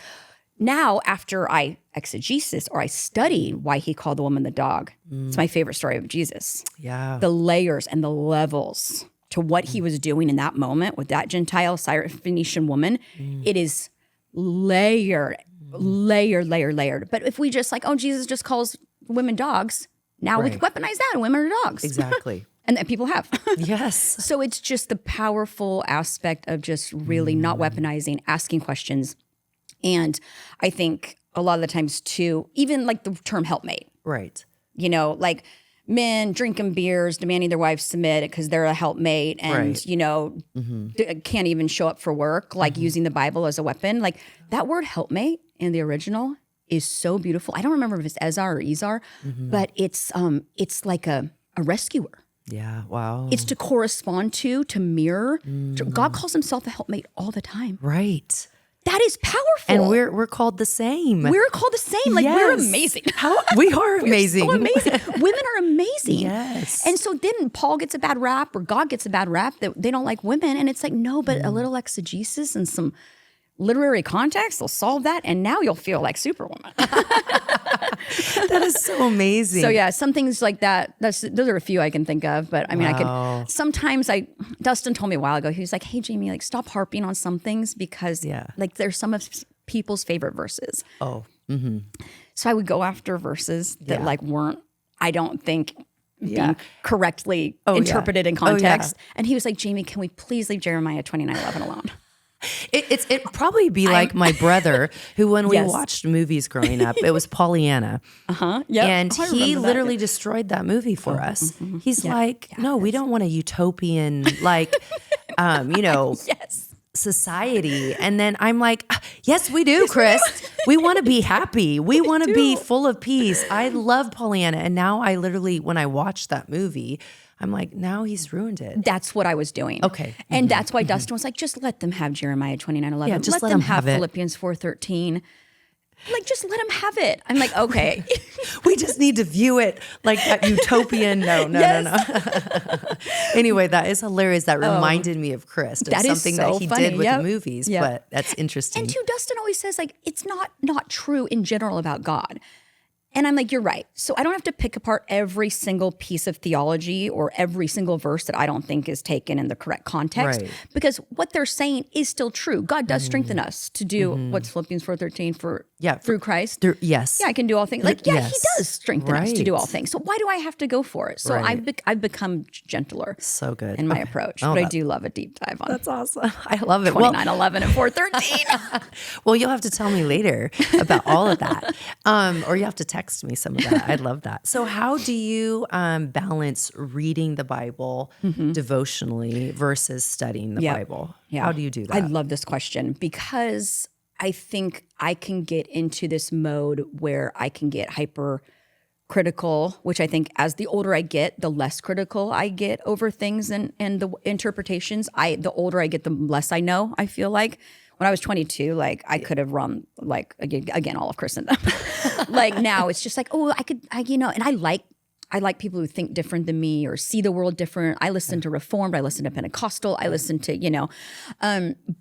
now after I exegesis or I study why he called the woman the dog, it's my favorite story of Jesus. Yeah. The layers and the levels to what he was doing in that moment with that Gentile Syrophoenician woman, it is layered. But if we just like, oh, Jesus just calls women dogs, now we can weaponize that and women are dogs. Exactly. And that people have. Yes. So it's just the powerful aspect of just really not weaponizing, asking questions. And I think a lot of the times too, even like the term helpmate. Right. You know, like men drinking beers, demanding their wives submit because they're a helpmate, and, you know, can't even show up for work, like using the Bible as a weapon. Like that word helpmate in the original is so beautiful. I don't remember if it's Ezar or Izar, but it's like a rescuer. Yeah. Wow. It's to correspond to mirror. God calls himself a helpmate all the time. Right. That is powerful. And we're called the same. We're called the same. Like we're amazing. We are amazing. We're so amazing. Women are amazing. Yes. And so then Paul gets a bad rap, or God gets a bad rap, that they don't like women. And it's like, no, but a little exegesis and some literary context will solve that. And now you'll feel like Superwoman. That is so amazing. So yeah, some things like that. Those are a few I can think of. But I mean, I could sometimes. Dustin told me a while ago. He was like, "Hey, Jamie, like stop harping on some things because like they're some of people's favorite verses." Oh. So I would go after verses that like weren't, I don't think, being correctly interpreted in context. And he was like, "Jamie, can we please leave Jeremiah 29:11 alone?" It'd probably be like my brother, who when we watched movies growing up, it was Pollyanna. Yeah. And he literally destroyed that movie for us. He's like, no, we don't want a utopian, like, you know, society. And then I'm like, yes, we do, Chris. We want to be happy. We want to be full of peace. I love Pollyanna. And now I literally, when I watch that movie, I'm like, now he's ruined it. That's what I was doing. Okay. And that's why Dustin was like, just let them have Jeremiah 29:11. Yeah, just let them have Philippians 4:13. Like, just let them have it. I'm like, okay. We just need to view it like that utopian. No. Anyway, that is hilarious. That reminded me of Chris. That something that he did with the movies, but that's interesting. And too, Dustin always says, like, it's not true in general about God. And I'm like, you're right. So I don't have to pick apart every single piece of theology or every single verse that I don't think is taken in the correct context. Right. Because what they're saying is still true. God does strengthen us to do what's Philippians 4:13 through Christ. Yes. Yeah, I can do all things. Like, he does strengthen us to do all things. So why do I have to go for it? So I've become gentler. So good. In my approch. But I do love a deep dive on. That's awesome. I love it. 29:11 and 4:13. Well, you'll have to tell me later about all of that. Or you have to text text me some of that. I love that. So how do you balance reading the Bible devotionally versus studying the Bible? Yeah. How do you do that? I love this question because I think I can get into this mode where I can get hyper critical, which I think as the older I get, the less critical I get over things and the interpretations. The older I get, the less I know, I feel like. When I was 22, like I could have run like again all of Christendom. Like now it's just like, oh, and I like people who think different than me or see the world different. I listen to Reformed, I listen to Pentecostal, I listen to,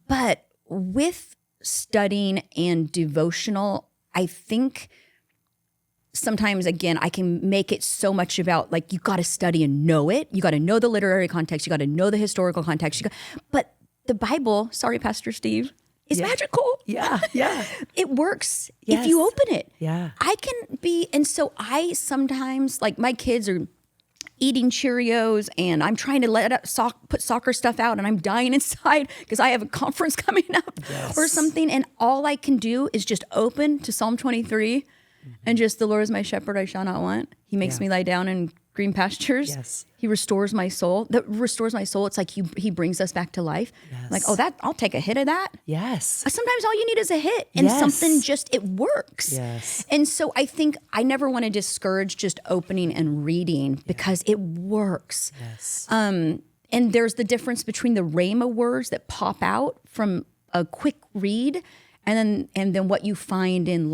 but with studying and devotional, I think sometimes, again, I can make it so much about like, you got to study and know it. You got to know the literary context. You got to know the historical context. But the Bible, sorry, Pastor Steve, is magical. Yeah. It works if you open it. Yeah. I can be, and so I sometimes, like my kids are eating Cheerios and I'm trying to put soccer stuff out and I'm dying inside because I have a conference coming up or something. And all I can do is just open to Psalm 23 and just, the Lord is my shepherd, I shall not want. He makes me lie down in green pastures. Yes. He restores my soul. That restores my soul. It's like he brings us back to life. Yes. Like, I'll take a hit of that. Yes. Sometimes all you need is a hit and something it works. Yes. And so I think I never want to discourage just opening and reading because it works. Yes. And there's the difference between the rhema words that pop out from a quick read and then what you find in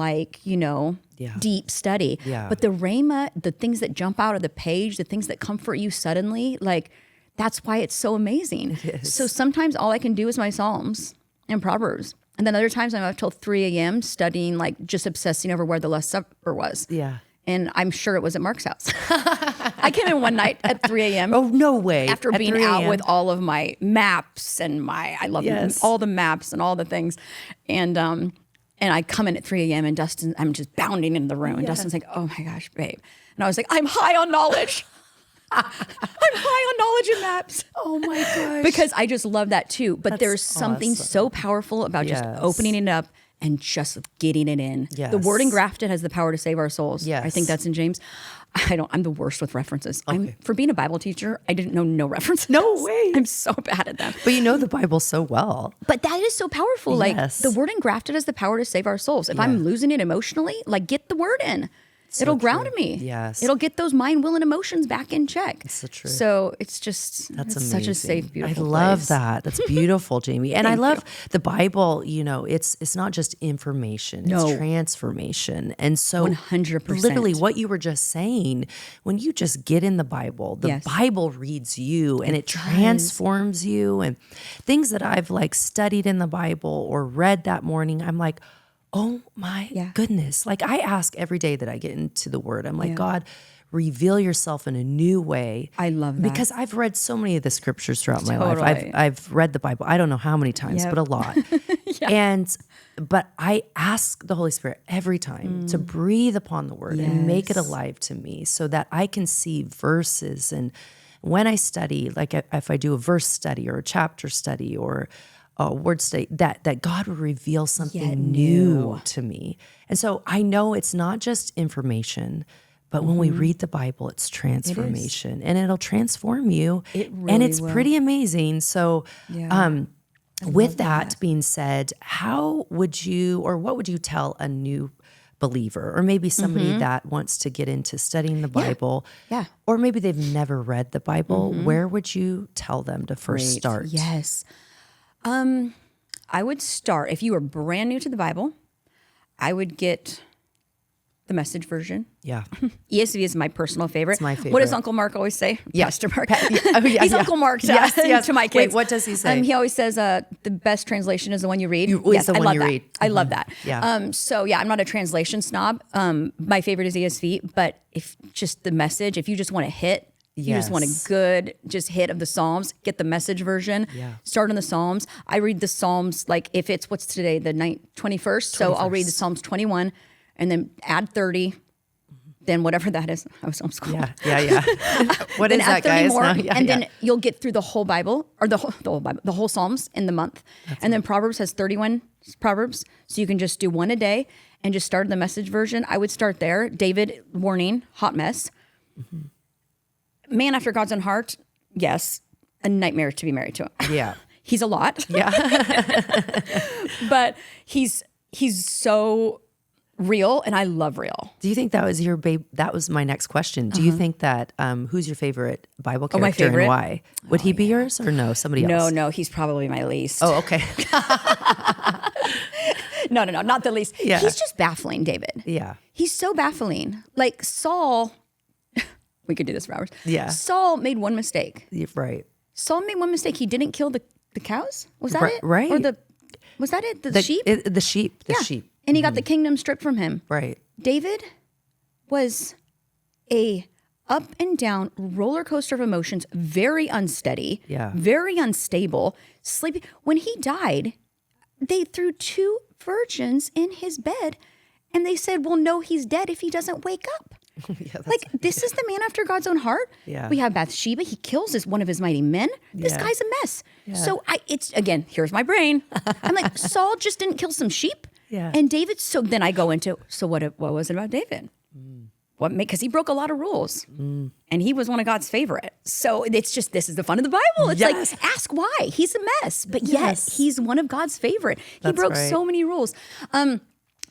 deep study. Yeah. But the rhema, the things that jump out of the page, the things that comfort you suddenly, like that's why it's so amazing. It is. So sometimes all I can do is my Psalms and Proverbs. And then other times I'm up till 3 a.m. studying, like just obsessing over where the Last Supper was. Yeah. And I'm sure it was at Mark's house. I came in one night at 3 a.m. Oh, no way. After At being 3 out a.m.? with all of my maps and I love all the maps and all the things. And I come in at 3 a.m. and I'm just bounding into the room. And Dustin's like, oh my gosh, babe. And I was like, I'm high on knowledge. I'm high on knowledge and maps. Oh my gosh. Because I just love that too. But there's something awesome. so powerful about just opening it up and just getting it in. Yes. The word engrafted has the power to save our souls. Yes. I think that's in James. I'm the worst with references. For being a Bible teacher, I didn't know no references. No way. I'm so bad at them. But you know the Bible so well. But that is so powerful. Like the word engrafted has the power to save our souls. If I'm losing it emotionally, like get the word in. It'll ground me. Yes. It'll get those mind, will, and emotions back in check. That's so true. So it's just, That's it's amazing. such a safe, beautiful I love place. that. That's beautiful, Jamie. And I love the Bible, it's not just information, it's transformation. And so 100%. literally what you were just saying, when you just get in the Bible Bible reads you and it transforms you. And things that I've like studied in the Bible or read that morning, I'm like, oh my goodness. Like I ask every day that I get into the word, I'm like, God, reveal yourself in a new way. I love that. Because I've read so many of the scriptures throughout my life. I've read the Bible, I don't know how many times, but a lot. But I ask the Holy Spirit every time to breathe upon the word and make it alive to me so that I can see verses. And when I study, like if I do a verse study or a chapter study or a word study, that God will reveal something new to me. And so I know it's not just information, but when we read the Bible, it's transformation and it'll transform you. It really and it's pretty amazing. So with that being said, how would you, or what would you tell a new believer, or maybe somebody that wants to get into studying the Bible, or maybe they've never read the Bible, where would you tell them to first start? Yes. I would start, if you are brand new to the Bible, I would get the Message version. Yeah. ESV is my personal favorite. It's my favorite. What does Uncle Mark always say? Pastor Mark. He's Uncle Mark to my kids. Wait, what does he say? He always says the best translation is the one you read. Yes, the one you read. I love that. Yeah. So I'm not a translation snob. My favorite is ESV, but if just the Message, if you just want to hit, you just want a good hit of the Psalms, get the Message version, start on the Psalms. I read the Psalms, like if it's, what's today, the 21st? So I'll read the Psalms 21 and then add 30, then whatever that is. I was homeschooled. Yeah. What is that, guys? More, and then you'll get through the whole Bible, or the whole Bible, the whole Psalms in the month. Then Proverbs has 31 Proverbs, so you can just do one a day. and just started the Message version, I would start there. David, warning, hot mess. Man after God's own heart, yes, a nightmare to be married to him. Yeah. He's a lot. Yeah. But he's so real, and I love real. Do you think that was your babe? That was my next question. Do you think that, who's your favorite Bible character my favorite? and why? Would he be yours or no? Somebody else? No, he's probably my least. Oh, okay. No, not the least. Yeah. He's just baffling, David. Yeah. He's so baffling. Like Saul, we could do this for hours. Yeah. Saul made one mistake. Right. Saul made one mistake. He didn't kill the cows. Was that it? Right. Or was that it? The sheep? The sheep. The sheep. And he got the kingdom stripped from him. Right. David was a up and down roller coaster of emotions, very unsteady, very unstable, sleepy. When he died, they threw 2 virgins in his bed, and they said, well, no, he's dead if he doesn't wake up. Like, this is the man after God's own heart. Yeah. We have Bathsheba. He kills one of his mighty men. This guy's a mess. Yeah. So again, here's my brain. I'm like, Saul just didn't kill some sheep. Yeah. And David, so then I go into, so what was it about David? Because he broke a lot of rules, and he was one of God's favorite. So it's just, this is the fun of the Bible. It's like, ask why. He's a mess, but yet he's one of God's favorite. He broke so many rules.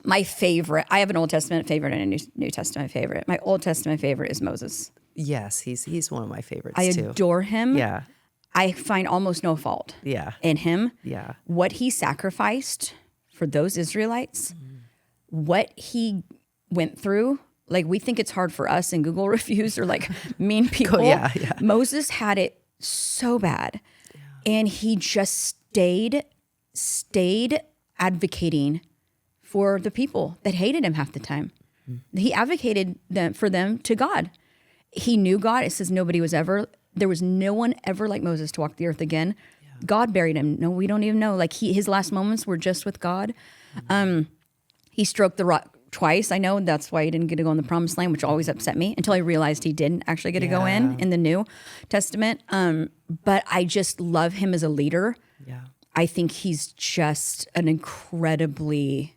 My favorite, I have an Old Testament favorite and a New Testament favorite. My Old Testament favorite is Moses. Yes, he's one of my favorites too. I adore him. Yeah. I find almost no fault in him. Yeah. What he sacrificed for those Israelites, what he went through. Like, we think it's hard for us in Google reviews or like mean people. Yeah. Moses had it so bad. And he just stayed advocating for the people that hated him half the time. He advocated for them to God. He knew God. It says there was no one ever like Moses to walk the earth again. God buried him. No, we don't even know. Like, his last moments were just with God. He stroked the rock twice. I know that's why he didn't get to go in the promised land, which always upset me until I realized he didn't actually get to go in the New Testament. But I just love him as a leader. Yeah. I think he's just an incredibly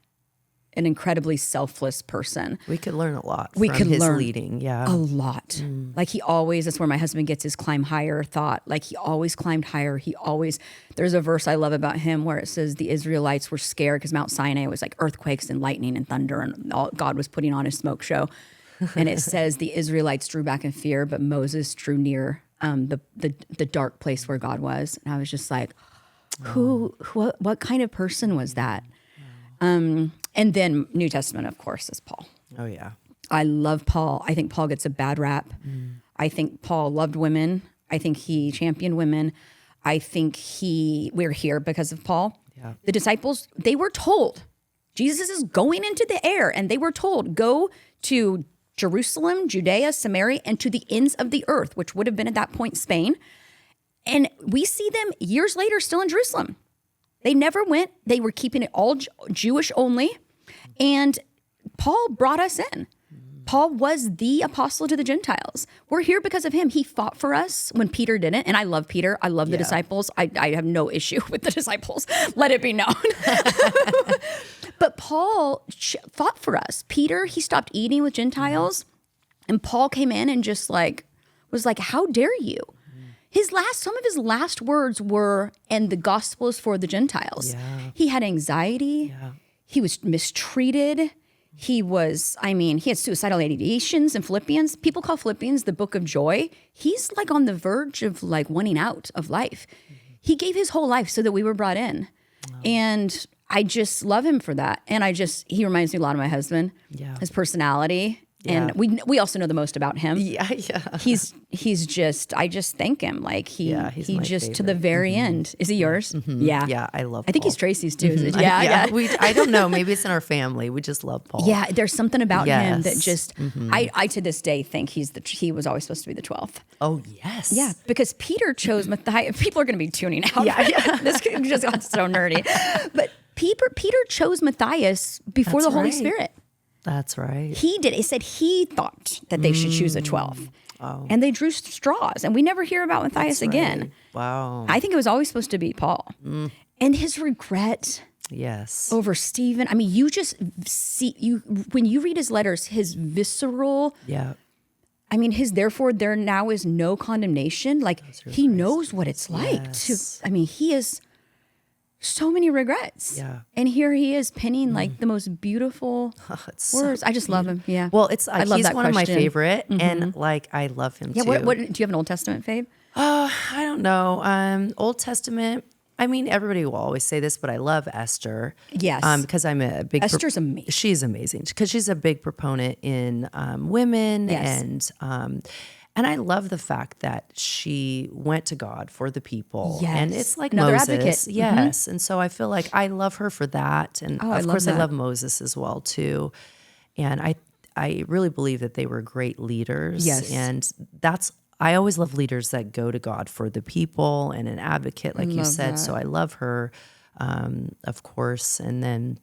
selfless person. We could learn a lot from his leading. Yeah. A lot. Like, that's where my husband gets his climb higher thought. Like, he always climbed higher. There's a verse I love about him where it says the Israelites were scared because Mount Sinai was like earthquakes and lightning and thunder, and all God was putting on his smoke show. And it says the Israelites drew back in fear, but Moses drew near the dark place where God was. And I was just like, what kind of person was that? And then New Testament, of course, is Paul. Oh, yeah. I love Paul. I think Paul gets a bad rap. I think Paul loved women. I think he championed women. I think we're here because of Paul. Yeah. The disciples, they were told, Jesus is going into the air, and they were told, go to Jerusalem, Judea, Samaria, and to the ends of the earth, which would have been at that point Spain. And we see them years later still in Jerusalem. They never went. They were keeping it all Jewish only. And Paul brought us in. Paul was the apostle to the Gentiles. We're here because of him. He fought for us when Peter didn't. And I love Peter. I love the disciples. I have no issue with the disciples. Let it be known. But Paul fought for us. Peter, he stopped eating with Gentiles. And Paul came in and just was like, how dare you? Some of his last words were, and the gospel is for the Gentiles. Yeah. He had anxiety. Yeah. He was mistreated. He had suicidal ideations in Philippians. People call Philippians the book of joy. He's like on the verge of like wanting out of life. He gave his whole life so that we were brought in. Wow. And I just love him for that. And he reminds me a lot of my husband, his personality. And we also know the most about him. Yeah. He's just, I just thank him. Like he just favorite. To the very end. Is he yours? Mm-hmm. Yeah. Yeah, I love Paul. I think he's Tracy's too. Is it? Yeah. I don't know. Maybe it's in our family. We just love Paul. Yeah, there's something about him that just, I to this day think he was always supposed to be the 12th. Oh, yes. Yeah, because Peter chose Matthias. People are going to be tuning out. Yeah. This just got so nerdy. But Peter chose Matthias before the Holy Spirit. That's right. He did. It said he thought that they should choose a 12th. Oh. And they drew straws. And we never hear about Matthias again. Wow. I think it was always supposed to be Paul. And his regret. Yes. over Stephen. I mean, you just see when you read his letters, his visceral. Yeah. I mean, his therefore there now is no condemnation. Like he knows what it's like to. I mean, he has so many regrets. Yeah. And here he is penning like the most beautiful words. I just love him. Yeah. Well, it's I love he's that one of my question. favorite, and like I love him Yeah. too. What do you have an Old Testament fave? I don't know. Old Testament. I mean, everybody will always say this, but I love Esther. Yes. Because I'm a big. Esther's amazing. She's amazing because she's a big proponent in women, Yes. and I love the fact that she went to God for the people. Yes. And it's like Another Moses. advocate. Yes. And so I feel like I love her for that. And I of love course, I that. love Moses as well, too. And I really believe that they were great leaders. Yes. And I always love leaders that go to God for the people and an advocate, like you Love said. that. So I love her, of course. And then,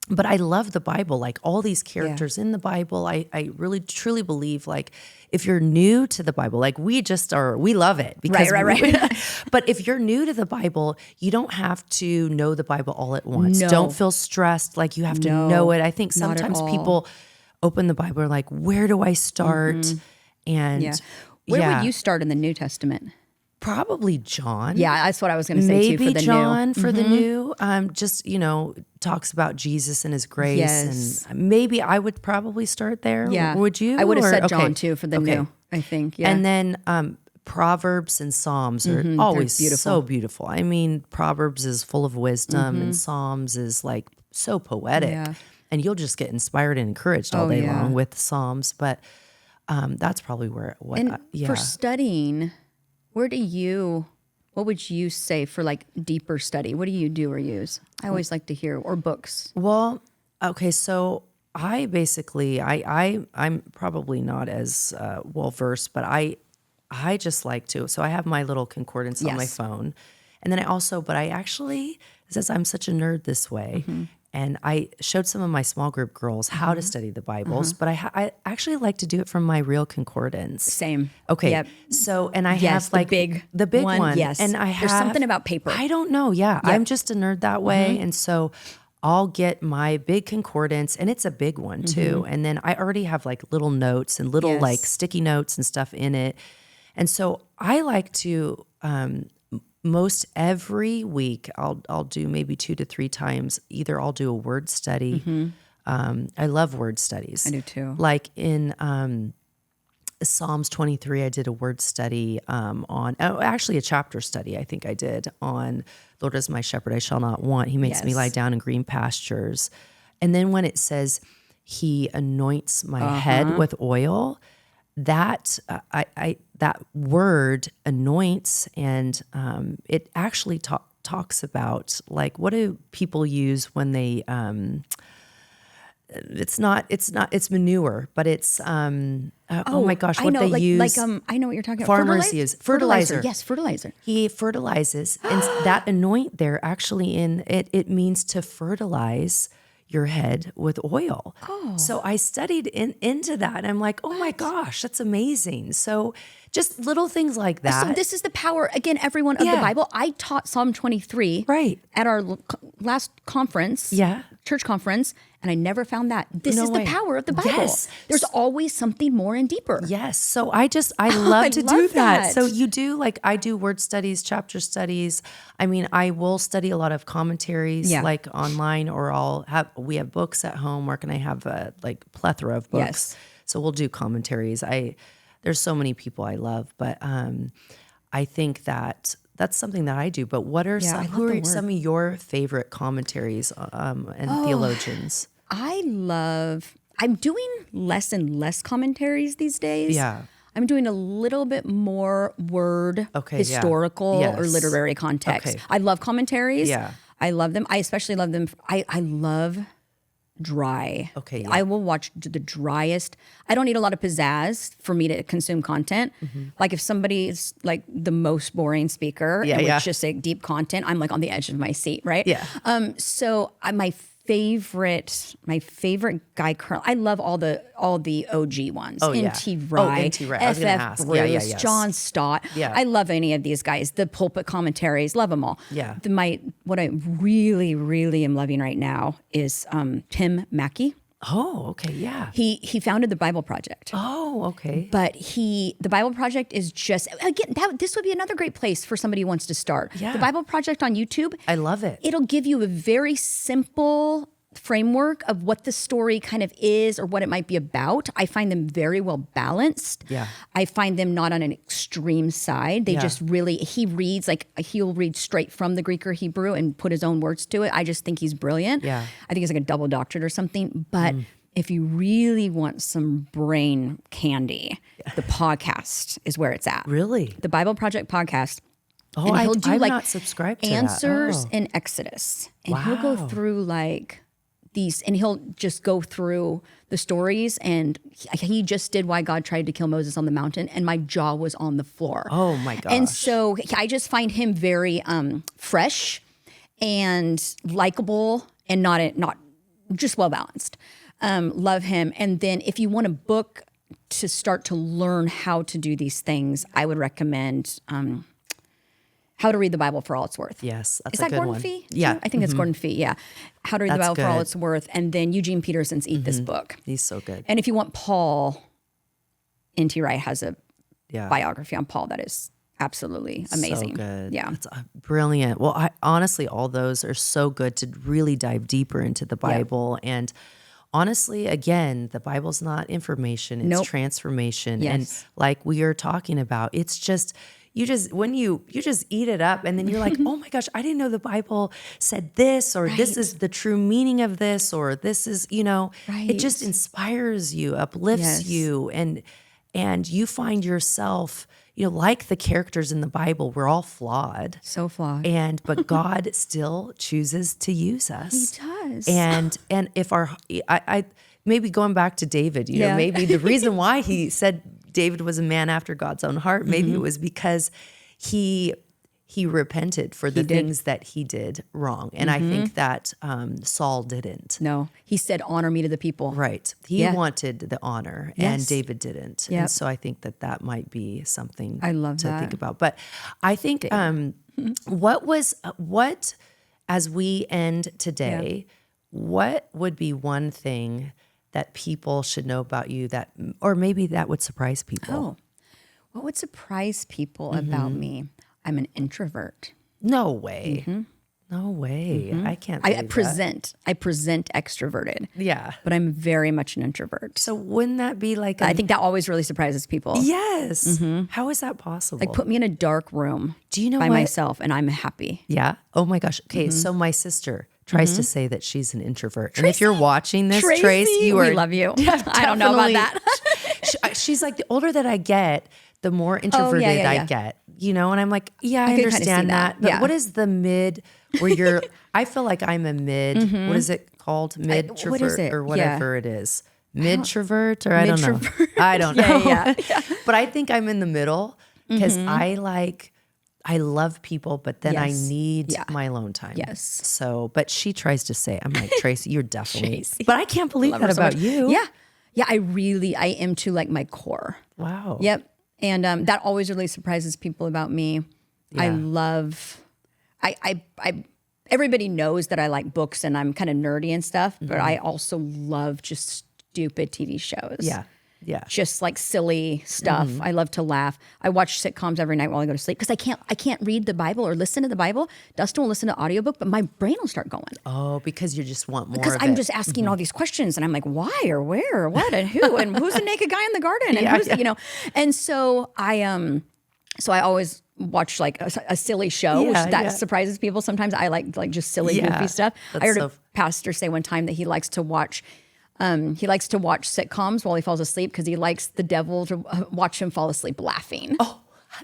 but I love the Bible, like all these characters in the Bible. I really truly believe, like, if you're new to the Bible, like we love it because Right. but if you're new to the Bible, you don't have to know the Bible all at once. No. Don't feel stressed like you have to know it. I think not at sometimes all. people open the Bible and are like, where do I start? And Yeah. Where would you start in the New Testament? probably John. Yeah, that's what I was going to say too. Maybe For the John new. for the new. Just talks about Jesus and his grace, Yes. and maybe I would probably start there. Yeah. Would you? I would have Or- said okay. John too for the new. I think. Yeah. And then Proverbs and Psalms are always so beautiful. I mean, Proverbs is full of wisdom, and Psalms is like so poetic, Yeah. and you'll just get inspired and encouraged all day long with Psalms. But that's probably where for studying, what would you say for like deeper study? What do you do or use? I always like to hear, or books. Well, okay, so I basically I'm probably not as well versed, but I just like to. So I have my little concordance on my Yes. phone, and then I actually, since I'm such a nerd this way, and I showed some of my small group girls how to study the Bibles, but I actually like to do it from my real concordance. Same. Okay. Yep. So, and I Yes, have like the big one. Yes. and I have There's something about paper. I don't know. Yeah, I'm just a nerd that way, and so I'll get my big concordance, and it's a big one too. And then I already have like little notes and little Yes. like sticky notes and stuff in it. And so I like to most every week I'll do maybe 2 to 3 times. Either I'll do a word study. I love word studies. I do too. Like in Psalms 23, I did a word study actually a chapter study. I think I did on Lord is my shepherd, I shall not want. He makes me Yes. lie down in green pastures. And then when it says he anoints my head with oil, that that word anoints, and it actually talks about like, what do people use when they it's manure, but it's oh my gosh, what I know, they use. I know what you're talking about. Farmers use fertilizer. Yes, fertilizer. He fertilizes, and that anoint there actually it means to fertilize your head with oil. Oh. So I studied into that, and I'm like, oh my gosh, that's amazing. So just little things like that. So this is the power, again, everyone, of the Bible. I taught Psalm 23 at our last conference, church conference, and I never found that. This is the power of the Bible. Yes. There's always something more and deeper. Yes. So I love to do that. that. So you do, like, I do word studies, chapter studies. I mean, I will study a lot of commentaries like online, or we have books at home, or can I have a like plethora of books. Yes. So we'll do commentaries. There's so many people I love, but I think that's something that I do. But what are who are some of your favorite commentaries and theologians? I'm doing less and less commentaries these days. Yeah. I'm doing a little bit more historical or literary context. Okay. I love commentaries. Yeah. I love them. I especially love them. I love dry. Okay. Yeah. I will watch the driest. I don't need a lot of pizzazz for me to consume content. Like if somebody is like the most boring speaker and with just like deep content, I'm like on the edge of my seat, right? Yeah. So my favorite guy currently, I love all the OG ones. Oh, yeah. N.T. Wright, N.T. Wright. I was gonna F.F. ask. Bruce, Yes. John Stott. Yeah. I love any of these guys. The pulpit commentaries, love them all. Yeah. What I really, really am loving right now is Tim Mackey. Oh, okay. Yeah. He founded the Bible Project. Oh, okay. But the Bible Project is just, again, this would be another great place for somebody who wants to start. Yeah. The Bible Project on YouTube. I love it. It'll give you a very simple framework of what the story kind of is or what it might be about. I find them very well balanced. Yeah. I find them not on an extreme side. They just really, he'll read straight from the Greek or Hebrew and put his own words to it. I just think he's brilliant. Yeah. I think he's like a double doctorate or something. But if you really want some brain candy, the podcast is where it's at. Really? The Bible Project podcast. Oh, And he'll do I'm like not subscribed to answers that. in Exodus. And he'll go through like these, and he'll just go through the stories. And he just did why God tried to kill Moses on the mountain, and my jaw was on the floor. Oh my gosh. And so I just find him very fresh and likable and not just well balanced. Love him. And then if you want a book to start to learn how to do these things, I would recommend How to Read the Bible for All It's Worth. Yes, that's Is a that good Gordon one. Fee? Yeah. I think it's Gordon Fee, yeah. How to Read the That's Bible for All good. It's Worth. And then Eugene Peterson's Eat This Book. He's so good. And if you want Paul, N.T. Wright has a Yeah. biography on Paul that is absolutely amazing. So good. Yeah. It's brilliant. Well, honestly, all those are so good to really dive deeper into the Bible. And honestly, again, the Bible's not information, it's Nope. transformation. Yes. And like we are talking about, it's just, you just eat it up and then you're like, oh my gosh, I didn't know the Bible said this, or this is the true meaning of this, or this is, it just inspires you, uplifts Yes. you. And you find yourself, like the characters in the Bible, we're all flawed. So flawed. But God still chooses to use us. He does. And if I maybe going back to David, Yeah. maybe the reason why he said David was a man after God's own heart, maybe it was because he repented for the things that he did wrong. And I think that Saul didn't. No, he said, honor me to the people. Right. He wanted the honor and Yes. David didn't. Yep. And so I think that might be something I love to that. think about. But I think what as we end today, what would be one thing that people should know about you that, or maybe that would surprise people? Oh, what would surprise people about me? I'm an introvert. No way. No way. I can't believe I present extroverted. Yeah. But I'm very much an introvert. So wouldn't that be like I think that always really surprises people. yes. How is that possible? Like put me in a dark room Do you know by what? myself and I'm happy. Yeah. Oh my gosh. Okay. So my sister tries to say that she's an introvert. And if you're watching this, Trace, you are. we love you. I don't know about that. She's like, the older that I get, the more introverted I get, and I'm like, yeah, I can kinda see understand that. that. But Yeah. what is the mid where you're, I feel like I'm a mid, what is it called? Mid-trovert what is it? or whatever it is. Mid-trovert or I don't know. Mid-trovert. I don't know. Yeah. But I think I'm in the middle because I love people, but then I Yes. need Yeah. my alone time. Yes. So, but she tries to say, I'm like, Tracy, you're definitely, Tracy. but I can't believe Love that her so about much. you. Yeah. Yeah, I am to like my core. Wow. Yep. And that always really surprises people about me. I Yeah. love, everybody knows that I like books and I'm kind of nerdy and stuff, but I also love just stupid TV shows. Yeah. Yeah. Just like silly stuff. I love to laugh. I watch sitcoms every night while I go to sleep because I can't read the Bible or listen to the Bible. Dustin will listen to audiobook, but my brain will start going. Oh, because you just want more Because of I'm it. just asking all these questions and I'm like, why or where or what and who and who's the naked guy in the garden and who's and so I always watch like a silly show, which that surprises people. Sometimes I like just silly goofy stuff. I heard a pastor say one time that he likes to watch sitcoms while he falls asleep because he likes the devil to watch him fall asleep laughing. Oh,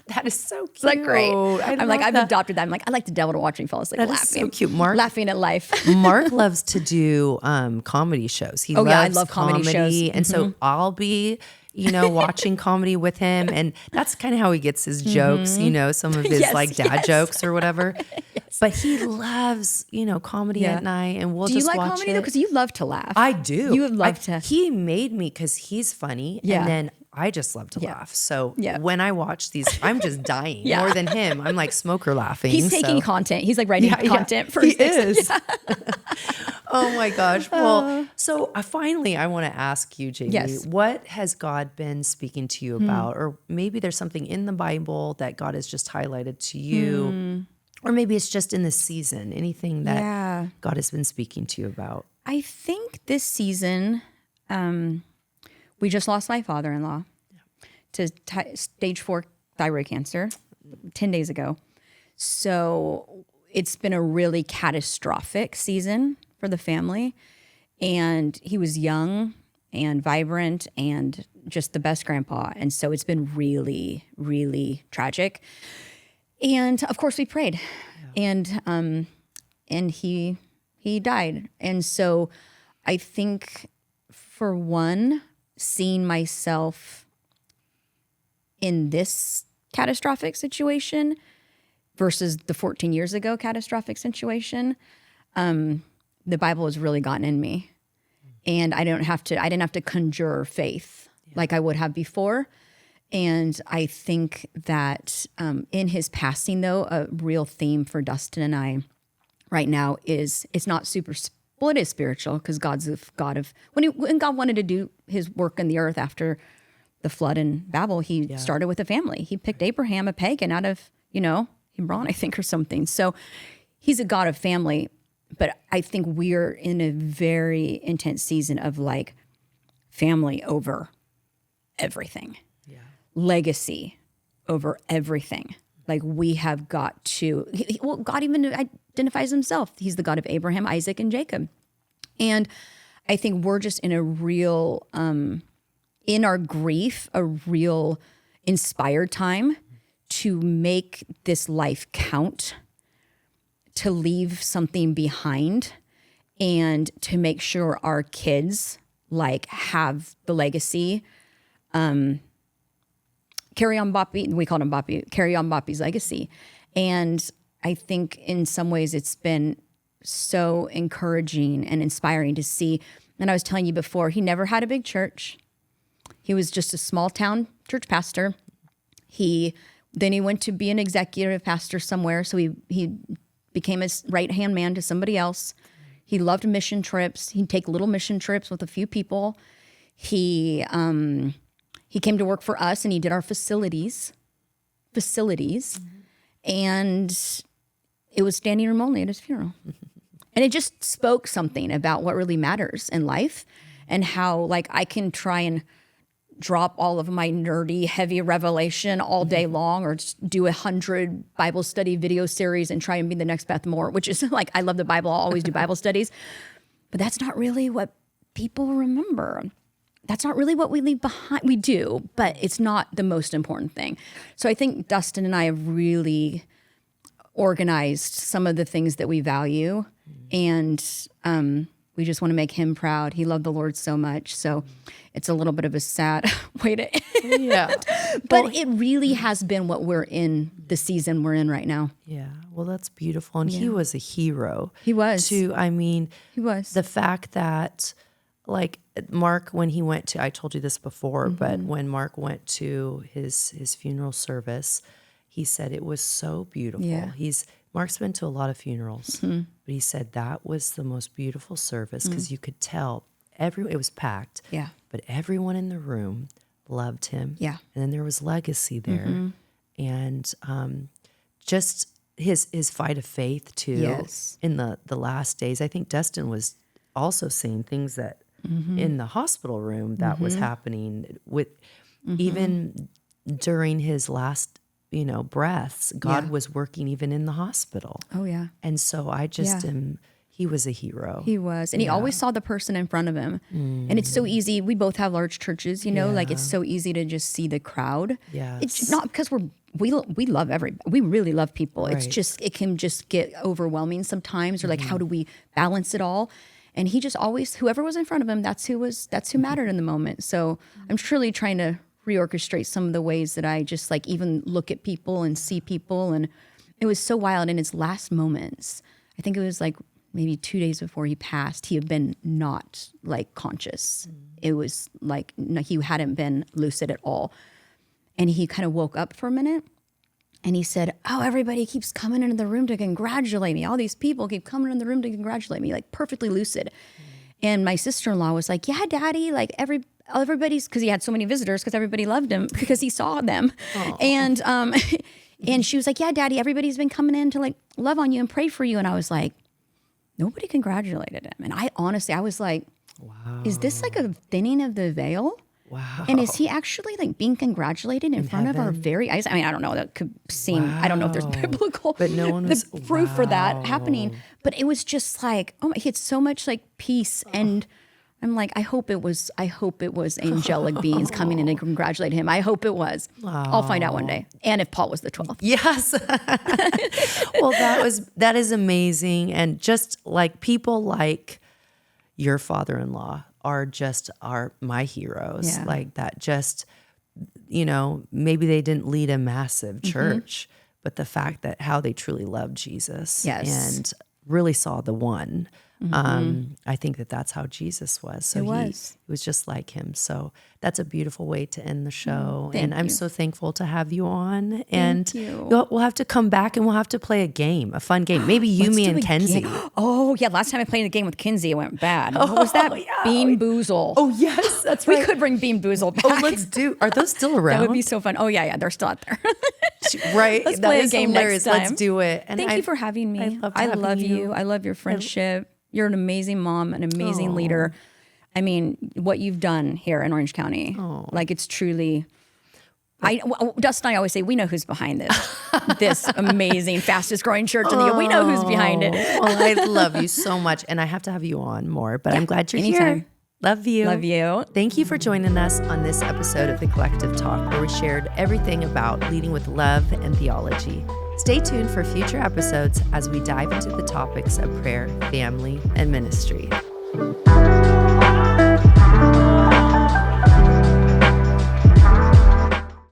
that is so cute. Is that great? I'm like, I've that. adopted that. I'm like, I like the devil to watch me fall asleep That is laughing. so cute. Mark- laughing at life. Mark loves to do comedy shows. He loves I love comedy shows. And so I'll be, watching comedy with him. And that's kind of how he gets his jokes, some of his Yes, like dad yes. jokes or whatever. But he loves, comedy at night, and we'll Do you just like watch comedy it. though? Because you love to laugh. I do. You would love to. He made me because he's funny, Yeah. and then I just love to laugh. So Yeah. when I watch these, I'm just dying Yeah. more than him. I'm like smoker laughing. He's taking content. He's like writing content for he his is. Oh my gosh. Well, so I want to ask you, Jamie, Yes. what has God been speaking to you about? Or maybe there's something in the Bible that God has just highlighted to you. Or maybe it's just in this season, anything that God has been speaking to you about. I think this season, we just lost my father-in-law to stage 4 thyroid cancer 10 days ago. So it's been a really catastrophic season for the family. And he was young and vibrant and just the best grandpa. And so it's been really, really tragic. And of course we prayed, and he died. And so I think, for one, seeing myself in this catastrophic situation versus the 14 years ago catastrophic situation, the Bible has really gotten in me, and I didn't have to conjure faith like I would have before. And I think that in his passing, though, a real theme for Dustin and I right now is it's not super. Well, it is spiritual, because God's a God of when God wanted to do His work in the earth after the flood in Babel, He started with a family. He picked Abraham, a pagan, out of Hebron, I think, or something. So He's a God of family. But I think we're in a very intense season of like family over everything. Legacy over everything. Like we have got to, God even identifies himself. He's the God of Abraham, Isaac, and Jacob. And I think we're just in a real, in our grief, a real inspired time to make this life count, to leave something behind, and to make sure our kids like have the legacy, carry on Boppy, we called him Boppy, carry on Boppy's legacy. And I think in some ways it's been so encouraging and inspiring to see. And I was telling you before, he never had a big church. He was just a small town church pastor. Then he went to be an executive pastor somewhere. So he became a right-hand man to somebody else. He loved mission trips. He'd take little mission trips with a few people. He came to work for us, and he did our facilities, and it was standing room only at his funeral. And it just spoke something about what really matters in life, and how like I can try and drop all of my nerdy, heavy revelation all day long, or just do 100 Bible study video series and try and be the next Beth Moore, which is like, I love the Bible. I'll always do Bible studies, but that's not really what people remember. That's not really what we leave behind. We do, but it's not the most important thing. So I think Dustin and I have really organized some of the things that we value, and we just want to make him proud. He loved the Lord so much. So it's a little bit of a sad way to end. Yeah. But it really has been what we're in, the season we're in right now. Yeah. Well, that's beautiful. And he was a hero. He was. Too. I mean, he was. The fact that, like, Mark, when he went to, I told you this before, but when Mark went to his funeral service, he said it was so beautiful. Yeah. Mark's been to a lot of funerals, but he said that was the most beautiful service, because you could tell it was packed. Yeah. But everyone in the room loved him. Yeah. And then there was legacy there. And just his fight of faith too. Yes. In the last days. I think Dustin was also seeing things that in the hospital room that was happening with even during his last breaths. God was working even in the hospital. Oh yeah. And so I just he was a hero. He was. And he always saw the person in front of him. And it's so easy. We both have large churches, like it's so easy to just see the crowd. Yes. It's not because we love we really love people. Right. It's just, it can just get overwhelming sometimes, or like, how do we balance it all? And he just always, whoever was in front of him, that's who mattered in the moment. So I'm truly trying to reorchestrate some of the ways that I just like even look at people and see people, and It was so wild. In his last moments, I think it was like maybe 2 days before he passed, he had been not like conscious. It was like, no, he hadn't been lucid at all. And he kind of woke up for a minute and he said, oh, everybody keeps coming into the room to congratulate me. All these people keep coming in the room to congratulate me, like perfectly lucid. And my sister-in-law was like, yeah, Daddy, like everybody's, because he had so many visitors, because everybody loved him because he saw them. And and she was like, yeah, Daddy, everybody's been coming in to like love on you and pray for you. And I was like, nobody congratulated him. And I was like, wow, is this like a thinning of the veil? Wow. And is he actually like being congratulated in front of our very eyes? I mean, I don't know. That could seem, I don't know if there's biblical but no one was, proof for that happening. But it was just like, oh, he had so much like peace. And I'm like, I hope it was angelic beings coming in and congratulate him. I hope it was. I'll find out one day. And if Paul was the 12th. Yes. Well, that is amazing. And just like people like your father-in-law are my heroes. Yeah. Like that just, maybe they didn't lead a massive church, but the fact that how they truly loved Jesus and really saw the one. I think that's how Jesus was. So he was just like him. So that's a beautiful way to end the show. And I'm so thankful to have you on. And we'll have to come back and we'll have to play a fun game. Maybe me and Kenzie. Oh yeah, last time I played a game with Kenzie, it went bad. What was that? Yeah. Bean Boozle. Oh yes, that's right. We could bring Bean Boozle back. Oh, let's do. Are those still around? That would be so fun. Oh yeah, they're still out there. Right. Let's play a game next time. Let's do it. And Thank you for having me. I love you. I love your friendship. You're an amazing mom, an amazing leader. I mean, what you've done here in Orange County, like it's truly, Dustin and I always say, we know who's behind this amazing, fastest growing church in the U.S. We know who's behind it. Well, I love you so much. And I have to have you on more, but I'm glad you're anytime. Here. Love you. Love you. Thank you for joining us on this episode of The Collective Talk, where we shared everything about leading with love and theology. Stay tuned for future episodes as we dive into the topics of prayer, family, and ministry.